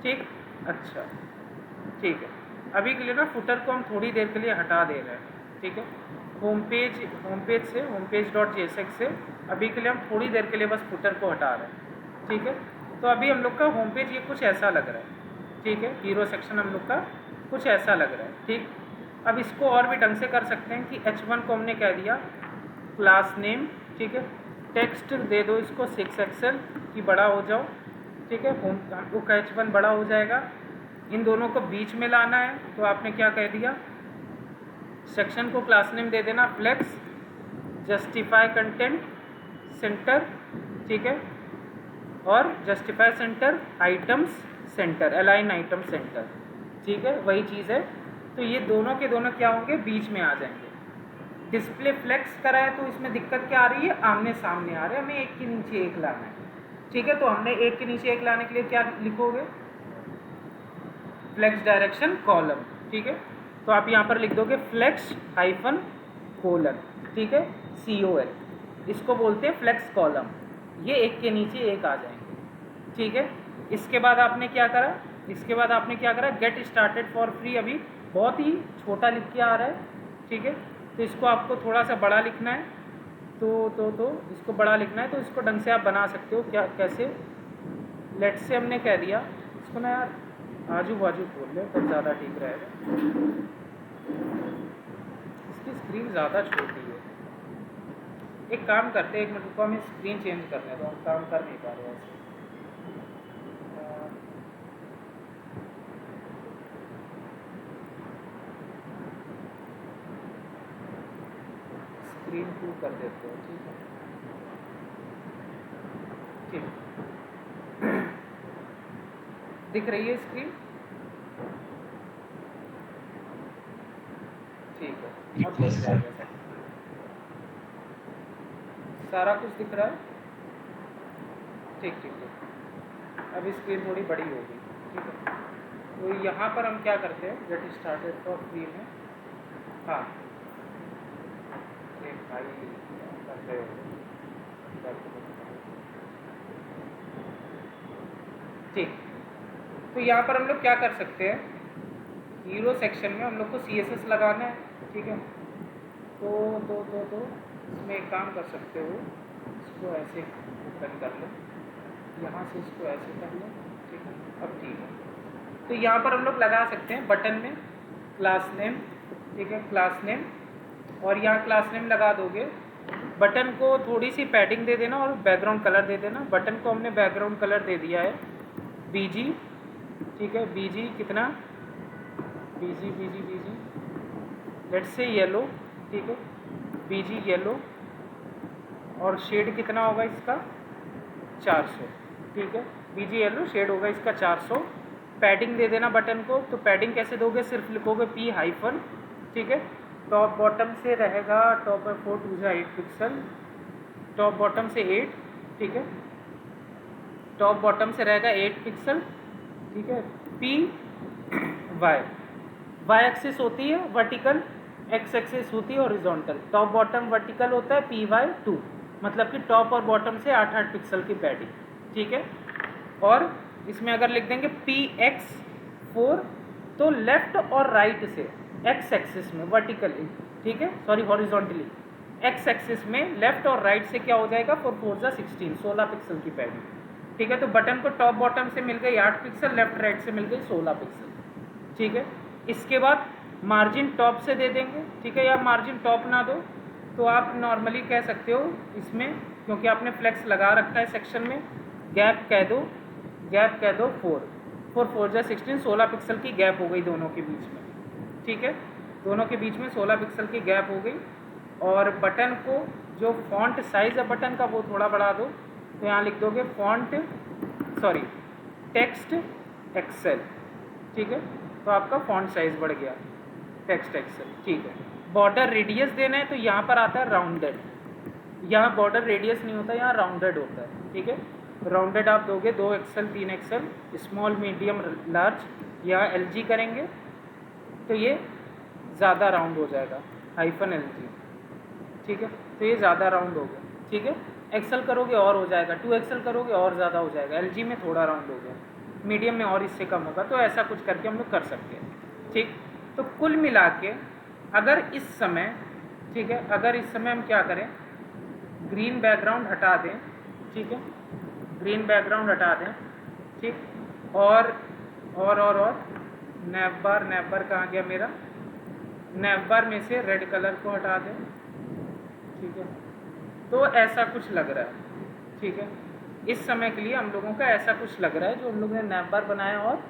A: ठीक। अच्छा, ठीक है। अभी के लिए ना फुटर को हम थोड़ी देर के लिए हटा दे रहे हैं, ठीक है, होम पेज डॉट JSX से अभी के लिए हम थोड़ी देर के लिए बस फुटर को हटा रहे हैं, ठीक है। तो अभी हम लोग का होम पेज ये कुछ ऐसा लग रहा है, ठीक है, हीरो सेक्शन हम लोग का कुछ ऐसा लग रहा है, ठीक। अब इसको और भी ढंग से कर सकते हैं कि H1 को हमने कह दिया क्लास नेम, ठीक है, टेक्स्ट दे दो इसको 6XL कि बड़ा हो जाओ, ठीक है, होम का H1 बड़ा हो जाएगा। इन दोनों को बीच में लाना है, तो आपने क्या कह दिया, सेक्शन को क्लास नेम दे देना फ्लेक्स जस्टिफाई कंटेंट सेंटर, ठीक है, और justify centre items centre, align item centre, ठीक है, वही चीज़ है। तो ये दोनों के दोनों क्या होंगे, बीच में आ जाएंगे। डिस्प्ले फ्लेक्स करा है तो इसमें दिक्कत क्या आ रही है, आमने सामने आ रहे हैं, हमें एक के नीचे एक लाना है, ठीक है। तो हमने एक के नीचे एक लाने के लिए क्या लिखोगे, फ्लेक्स डायरेक्शन कॉलम, ठीक है। तो आप यहाँ पर लिख दोगे फ्लेक्स हाइफन कोलन, ठीक है, COL, इसको बोलते हैं फ्लेक्स कॉलम। ये एक के नीचे एक आ जाएंगे, ठीक है। इसके बाद आपने क्या करा, गेट स्टार्टेड फॉर फ्री अभी बहुत ही छोटा लिख के आ रहा है, ठीक है। तो इसको आपको थोड़ा सा बड़ा लिखना है, तो इसको बड़ा लिखना है, तो इसको ढंग से आप बना सकते हो। क्या, कैसे, लेट से हमने कह दिया इसको ना यार आजू बाजू खोल ले तब ज़्यादा ठीक रहेगा। इसकी स्क्रीन ज़्यादा छोटी है। एक काम करते हैं, एक मिनट रुको, हमें स्क्रीन चेंज करने दो, हम काम कर नहीं पा रहे ऐसे। स्क्रीन 2 कर देते हैं, ठीक है। ठीक, दिख रही है स्क्रीन? ठीक है, अब दिख जाएगा सब। सारा कुछ दिख रहा है? ठीक ठीक ठीक। अब स्क्रीन थोड़ी बड़ी होगी, ठीक है। तो यहाँ पर हम क्या करते हैं, गेट स्टार्टेड फॉर फ्री में, हाँ एक भाई कर रहे हो, ठीक। तो यहाँ पर हम लोग क्या कर सकते हैं, हीरो सेक्शन में हम लोग को CSS लगाना है, ठीक है। तो इसमें एक काम कर सकते हो, इसको ऐसे ओपन कर लो, यहाँ से इसको ऐसे कर लो, ठीक है। अब ठीक है, तो यहाँ पर हम लोग लगा सकते हैं बटन में क्लास नेम, ठीक है, क्लास नेम, और यहाँ क्लास नेम लगा दोगे। बटन को थोड़ी सी पैडिंग दे देना और बैकग्राउंड कलर दे देना। बटन को हमने बैकग्राउंड कलर दे दिया है BG, ठीक है। BG कितना, BG लेट्स से येलो, ठीक है, BG येलो, और शेड कितना होगा इसका 400, ठीक है। BG येलो शेड होगा इसका 400। पैडिंग दे देना बटन को, तो पैडिंग कैसे दोगे, सिर्फ लिखोगे P हाइफन, ठीक है। टॉप बॉटम से रहेगा, टॉप 4 2 8 पिक्सल, टॉप बॉटम से 8, ठीक है, टॉप बॉटम से रहेगा 8 पिक्सल, ठीक है। y एक्सिस होती है वर्टिकल, x एक्सिस होती है हॉरिजॉन्टल। टॉप बॉटम वर्टिकल होता है PY2, मतलब कि टॉप और बॉटम से 8-8 पिक्सल की पैडिंग, ठीक है। और इसमें अगर लिख देंगे PX4, तो लेफ्ट और राइट से x एक्सिस में वर्टिकली, ठीक है, सॉरी हॉरिजॉन्टली, x एक्सिस में लेफ्ट और राइट से क्या हो जाएगा 4 4 16, 16 पिक्सल की पैडिंग, ठीक है। तो बटन को टॉप बॉटम से मिल गई 8 पिक्सल, लेफ्ट राइट से मिल गई 16 पिक्सल, ठीक है। इसके बाद मार्जिन टॉप से दे देंगे, ठीक है, या मार्जिन टॉप ना दो तो आप नॉर्मली कह सकते हो इसमें, क्योंकि आपने फ्लेक्स लगा रखा है सेक्शन में, गैप कह दो 4 4 4 16, 16 पिक्सल की गैप हो गई दोनों के बीच में, ठीक है। दोनों के बीच में 16 पिक्सल की गैप हो गई। और बटन को जो फॉन्ट साइज़ है बटन का वो थोड़ा बढ़ा दो, तो यहाँ लिख दोगे टेक्स्ट एक्सेल, ठीक है। तो आपका फॉन्ट साइज़ बढ़ गया, टेक्स्ट एक्सेल, ठीक है। बॉर्डर रेडियस देना है, तो यहाँ पर आता है राउंडेड, यहाँ बॉर्डर रेडियस नहीं होता, यहाँ राउंडेड होता है, ठीक है। राउंडेड आप दोगे 2 XL 3 XL, small medium large, यहाँ LG करेंगे तो ये ज़्यादा राउंड हो जाएगा, -LG, ठीक है। तो ये ज़्यादा राउंड हो गया, ठीक है। एक्सेल करोगे और हो जाएगा, 2 एक्सेल करोगे और ज़्यादा हो जाएगा, LG में थोड़ा राउंड हो गया, मीडियम में और इससे कम होगा। तो ऐसा कुछ करके हम लोग कर सकते हैं, ठीक। तो कुल मिला के अगर इस समय, ठीक है, अगर इस समय हम क्या करें, ग्रीन बैकग्राउंड हटा दें, ठीक है, ग्रीन बैकग्राउंड हटा दें, ठीक। और नैव बार कहाँ गया मेरा, नैव बार में से रेड कलर को हटा दें, ठीक है। तो ऐसा कुछ लग रहा है, ठीक है। इस समय के लिए हम लोगों का ऐसा कुछ लग रहा है, जो हम लोगों ने नैव बार बनाया और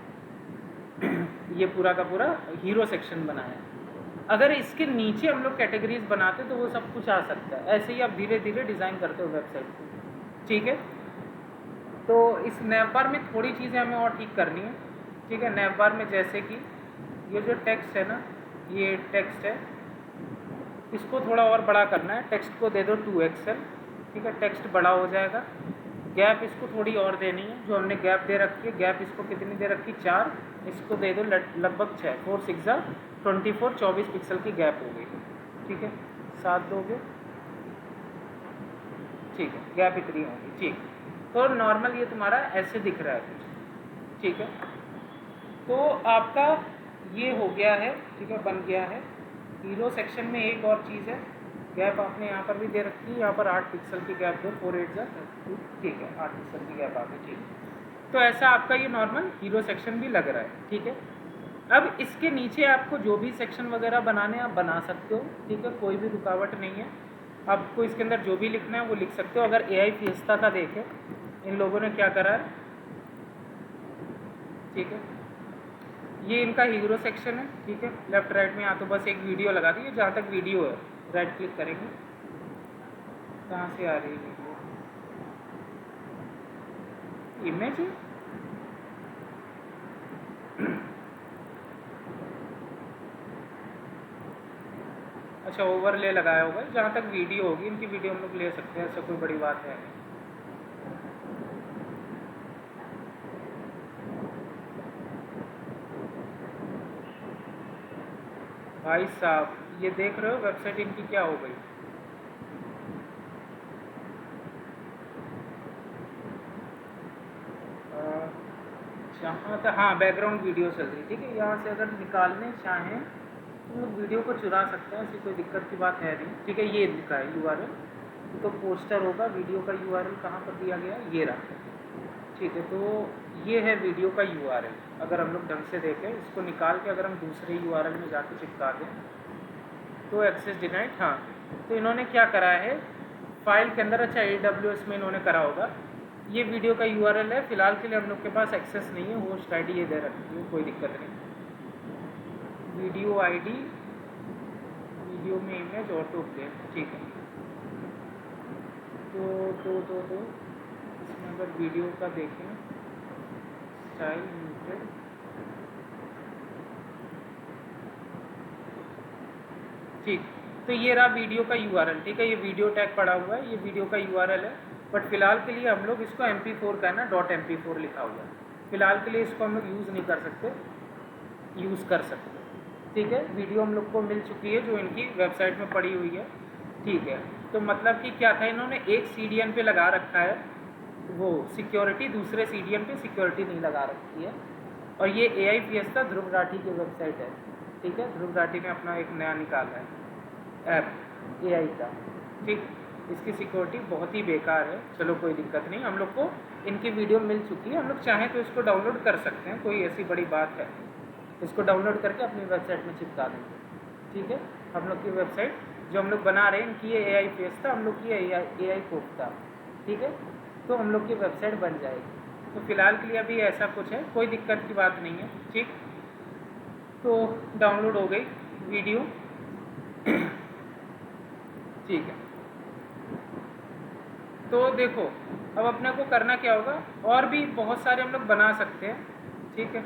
A: ये पूरा का पूरा हीरो सेक्शन बनाया। अगर इसके नीचे हम लोग कैटेगरीज बनाते तो वो सब कुछ आ सकता है। ऐसे ही आप धीरे धीरे डिज़ाइन करते हो वेबसाइट को, ठीक है। तो इस नैव बार में थोड़ी चीज़ें हमें और ठीक करनी है, ठीक है। नैव बार में जैसे कि ये जो टेक्स्ट है ना, ये टेक्स्ट है, इसको थोड़ा और बड़ा करना है। टेक्स्ट को दे दो 2 एक्सेल, ठीक है, टेक्स्ट बड़ा हो जाएगा। गैप इसको थोड़ी और देनी है, जो हमने गैप दे रखी है, गैप इसको कितनी दे रखी 4, इसको दे दो लगभग 6, 4 6 24 24 पिक्सल की गैप हो गई, ठीक है। 7 दोगे, ठीक है, गैप इतनी होगी, ठीक। तो नॉर्मल ये तुम्हारा ऐसे दिख रहा है कुछ, ठीक है। तो आपका ये हो गया है, ठीक है, बन गया है। हीरो सेक्शन में एक और चीज़ है, गैप आपने यहाँ पर भी दे रखी है, यहाँ पर 8 पिक्सल की गैप दो, 4 8 ठीक है, 8 पिक्सल की गैप आ गई, ठीक है। तो ऐसा आपका ये नॉर्मल हीरो सेक्शन भी लग रहा है, ठीक है। अब इसके नीचे आपको जो भी सेक्शन वगैरह बनाने आप बना सकते हो, ठीक है, कोई भी रुकावट नहीं है। आपको इसके अंदर जो भी लिखना है वो लिख सकते हो। अगर AI फिएस्टा का देखें इन लोगों ने क्या करा है, ठीक है, ये इनका हीरो सेक्शन है, ठीक है, लेफ्ट राइट में या तो बस एक वीडियो लगा दी, जहाँ तक वीडियो है राइट क्लिक करेंगे, कहाँ से आ रही है वीडियो, इमेज है, अच्छा ओवरले लगाया होगा, जहाँ तक वीडियो होगी इनकी वीडियो हम लोग ले सकते हैं, ऐसा कोई बड़ी बात है नहीं। भाई साहब ये देख रहे हो वेबसाइट इनकी क्या हो गई, जहाँ तक हाँ बैकग्राउंड वीडियो चल रही, ठीक है, यहाँ से अगर निकालने चाहें तो लोग वीडियो को चुरा सकते हैं, ऐसी कोई दिक्कत की बात है नहीं, ठीक है। ये लिखा है URL, तो पोस्टर होगा, वीडियो का URL कहाँ पर दिया गया, ये रहा, ठीक है। तो ये है वीडियो का URL, अगर हम लोग ढंग से देखें इसको निकाल के अगर हम दूसरे URL में जाके चिपका दें तो एक्सेस डिनाइड, हाँ, तो इन्होंने क्या करा है फाइल के अंदर, अच्छा AWS में इन्होंने करा होगा, ये वीडियो का URL है, फिलहाल के लिए हम लोग के पास एक्सेस नहीं है, होस्ट ID ये दे रखी है, कोई दिक्कत नहीं। वीडियो ID, वीडियो में इमेज ऑटो प्ले, ठीक है। तो इसमें अगर वीडियो का देखें स्टाइल म्यूटेड, ठीक, तो ये रहा वीडियो का URL, ठीक है, ये वीडियो टैग पड़ा हुआ है, ये वीडियो का URL है, बट फिलहाल के लिए हम लोग इसको MP4 का है ना, .mp4 लिखा हुआ है, फिलहाल के लिए इसको हम लोग यूज़ नहीं कर सकते, यूज़ कर सकते, ठीक है। वीडियो हम लोग को मिल चुकी है जो इनकी वेबसाइट में पड़ी हुई है, ठीक है। तो मतलब कि क्या था, इन्होंने एक CDN पे लगा रखा है वो सिक्योरिटी, दूसरे CDN पे सिक्योरिटी नहीं लगा रखी है, और ये AI फिएस्टा ध्रुव राठी की वेबसाइट है, ठीक है, ध्रुव राठी ने अपना एक नया निकाला है ऐप AI का, ठीक, इसकी सिक्योरिटी बहुत ही बेकार है, चलो कोई दिक्कत नहीं, हम लोग को इनकी वीडियो मिल चुकी है, हम लोग चाहें तो इसको डाउनलोड कर सकते हैं, कोई ऐसी बड़ी बात है, इसको डाउनलोड करके अपनी वेबसाइट में चिपका देंगे, ठीक है। हम लोग की वेबसाइट जो हम लोग बना रहे हैं इनकी है AI फिएस्टा, हम लोग की है AI कोफ्ता, ठीक है, तो हम लोग की वेबसाइट बन जाएगी। तो फिलहाल के लिए अभी ऐसा कुछ है, कोई दिक्कत की बात नहीं है, ठीक। तो डाउनलोड हो गई वीडियो, ठीक है। तो देखो अब अपने को करना क्या होगा, और भी बहुत सारे हम लोग बना सकते हैं, ठीक है।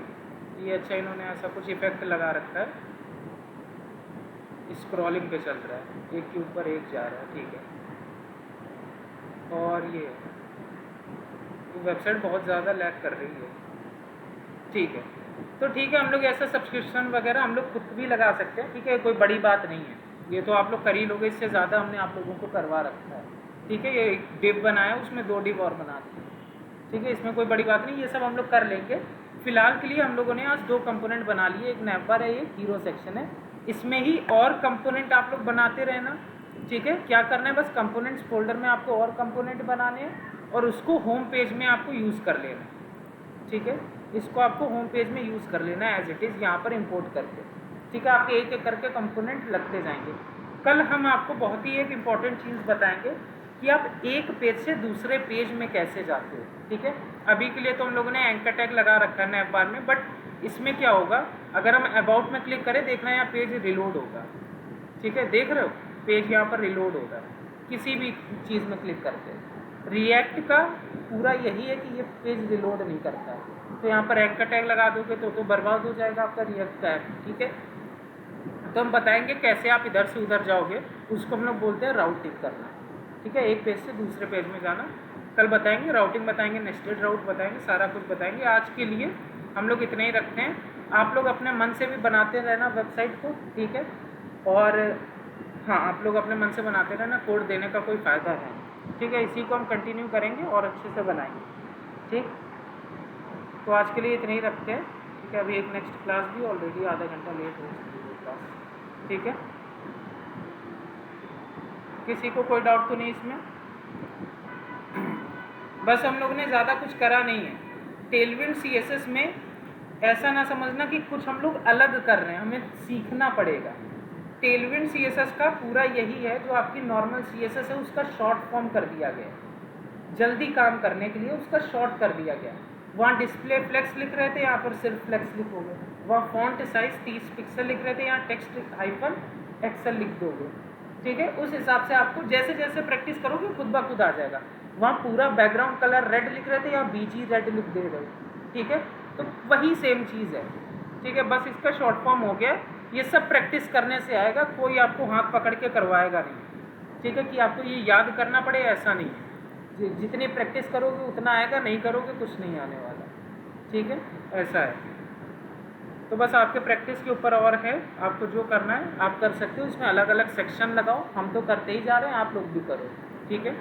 A: ये अच्छा इन्होंने ऐसा कुछ इफेक्ट लगा रखा है, स्क्रॉलिंग पे चल रहा है, एक के ऊपर एक जा रहा है, ठीक है। और ये वेबसाइट बहुत ज़्यादा लैग कर रही है, ठीक है। तो ठीक है, हम लोग ऐसा सब्सक्रिप्शन वगैरह हम लोग खुद भी लगा सकते हैं, ठीक है, कोई बड़ी बात नहीं है, ये तो आप लोग कर ही लोगे, इससे ज़्यादा हमने आप लोगों को करवा रखा है, ठीक है। ये एक डिव बनाया, उसमें 2 डिव और बना दिए, ठीक है, इसमें कोई बड़ी बात नहीं, ये सब हम लोग कर लेंगे। फिलहाल के लिए हम लोगों ने आज 2 कंपोनेंट बना लिए, एक नैवबार है, एक हीरो सेक्शन है, इसमें ही और कंपोनेंट आप लोग बनाते रहना, ठीक है। क्या करना है, बस कंपोनेंट्स फोल्डर में आपको और कंपोनेंट बनाने हैं और उसको होम पेज में आपको यूज़ कर लेना, ठीक है, इसको आपको होम पेज में यूज़ कर लेना है एज इट इज़, यहाँ पर इंपोर्ट करके, ठीक है। आपके एक एक करके कंपोनेंट लगते जाएंगे। कल हम आपको बहुत ही एक इम्पॉर्टेंट चीज़ बताएंगे कि आप एक पेज से दूसरे पेज में कैसे जाते हो, ठीक है। अभी के लिए तो हम लोगों ने एंकर टैग लगा रखा है नैवबार में, बट इसमें क्या होगा, अगर हम अबाउट में क्लिक करें, देखना यहाँ पेज रिलोड होगा, ठीक है, देख रहे हो पेज यहाँ पर रिलोड होगा किसी भी चीज़ में क्लिक करते। रिएक्ट का पूरा यही है कि ये पेज रिलोड नहीं करता है, तो यहाँ पर एंकर टैग लगा दोगे तो बर्बाद हो जाएगा आपका रिएक्ट का ऐप, ठीक है। तो हम बताएंगे कैसे आप इधर से उधर जाओगे, उसको हम लोग बोलते हैं राउटिंग करना, ठीक है, एक पेज से दूसरे पेज में जाना। कल बताएंगे, राउटिंग बताएंगे, नेस्टेड राउट बताएंगे, सारा कुछ बताएंगे। आज के लिए हम लोग इतने ही रखते हैं, आप लोग अपने मन से भी बनाते रहना वेबसाइट को, ठीक है, और हाँ आप लोग अपने मन से बनाते रहना, कोड देने का कोई फ़ायदा है, ठीक है। इसी को हम कंटिन्यू करेंगे और अच्छे से बनाएंगे, ठीक। तो आज के लिए इतने ही रखते हैं, ठीक है। अभी एक नेक्स्ट क्लास भी ऑलरेडी आधा घंटा लेट हो चुकी है क्लास, ठीक है। किसी को कोई डाउट तो नहीं इसमें, बस हम लोग ने ज़्यादा कुछ करा नहीं है। टेलविंड CSS में ऐसा ना समझना कि कुछ हम लोग अलग कर रहे हैं, हमें सीखना पड़ेगा। टेलविंड सीएसएस का पूरा यही है, जो आपकी नॉर्मल सीएसएस है उसका शॉर्ट फॉर्म कर दिया गया है, जल्दी काम करने के लिए उसका शॉर्ट कर दिया गया। वहाँ डिस्प्ले फ्लेक्स लिख रहे थे, यहाँ पर सिर्फ फ्लेक्स लिखोगे। वहाँ फॉन्ट साइज 30 पिक्सल लिख रहे थे, यहाँ टेक्स्ट हाइफन एक्सेल लिख दोगे। ठीक है, उस हिसाब से आपको जैसे जैसे प्रैक्टिस करोगे खुद ब खुद आ जाएगा। वहाँ पूरा बैकग्राउंड कलर रेड लिख रहे थे, यहाँ बीजी रेड लिख दे रहे हो। ठीक है, तो वही सेम चीज़ है। ठीक है, बस इसका शॉर्ट फॉर्म हो गया। ये सब प्रैक्टिस करने से आएगा, कोई आपको हाथ पकड़ के करवाएगा नहीं। ठीक है, कि आपको ये याद करना पड़े, ऐसा नहीं है। जितनी प्रैक्टिस करोगे उतना आएगा, नहीं करोगे कुछ नहीं आने वाला। ठीक है, ऐसा है। तो बस आपके प्रैक्टिस के ऊपर और है, आपको जो करना है आप कर सकते हो। इसमें अलग अलग सेक्शन लगाओ, हम तो करते ही जा रहे हैं, आप लोग भी करो। ठीक है,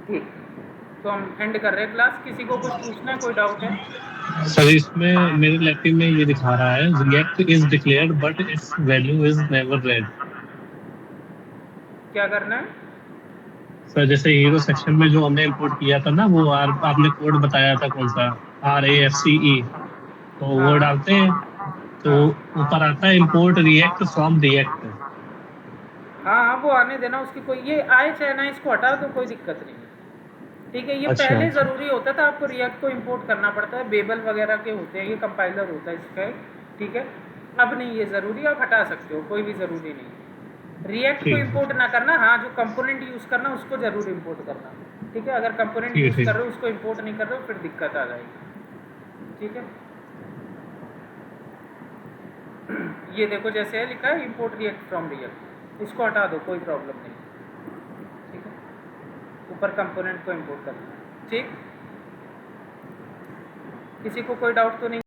A: ठीक। तो हम एंड कर रहे हैं क्लास। किसी को कुछ पूछना है, कोई डाउट है?
E: सर इसमें मेरे लैपटॉप में ये दिखा रहा है react is declared but it's value is never red.
A: क्या करना है
E: सर जैसे हीरो सेक्शन में जो हमने इंपोर्ट किया था ना, वो आपने कोड बताया था कौन सा, RAFCE, तो वो
A: हाँ
E: डालते हैं तो
A: हाँ
E: ऊपर आता है इंपोर्ट रिएक्ट फ्रॉम रिएक्ट।
A: हाँ हाँ, वो आने देना, उसकी कोई ये आए चाहे ना, इसको हटा दो, कोई दिक्कत नहीं है। ठीक है, ये
E: अच्छा।
A: पहले ज़रूरी होता था, आपको रिएक्ट को इंपोर्ट करना पड़ता है, बेबल वगैरह के होते हैं, ये कंपाइलर होता है इसका। ठीक है, अब नहीं ये ज़रूरी, आप हटा सकते हो, कोई भी ज़रूरी नहीं। रिएक्ट को
E: ठीक है।
A: इंपोर्ट ना करना, हाँ जो कंपोनेंट यूज़ करना उसको ज़रूर इंपोर्ट करना। ठीक है, अगर कंपोनेंट
E: ठीक है,
A: यूज़
E: ठीक
A: कर रहे हो उसको इंपोर्ट नहीं कर रहे हो फिर दिक्कत आ जाएगी। ठीक है, ये देखो जैसे है लिखा है इंपोर्ट रिएक्ट फ्रॉम रिएक्ट, इसको हटा दो, कोई प्रॉब्लम नहीं। ठीक है, ऊपर कंपोनेंट को इंपोर्ट करना। ठीक, किसी को कोई डाउट तो नहीं?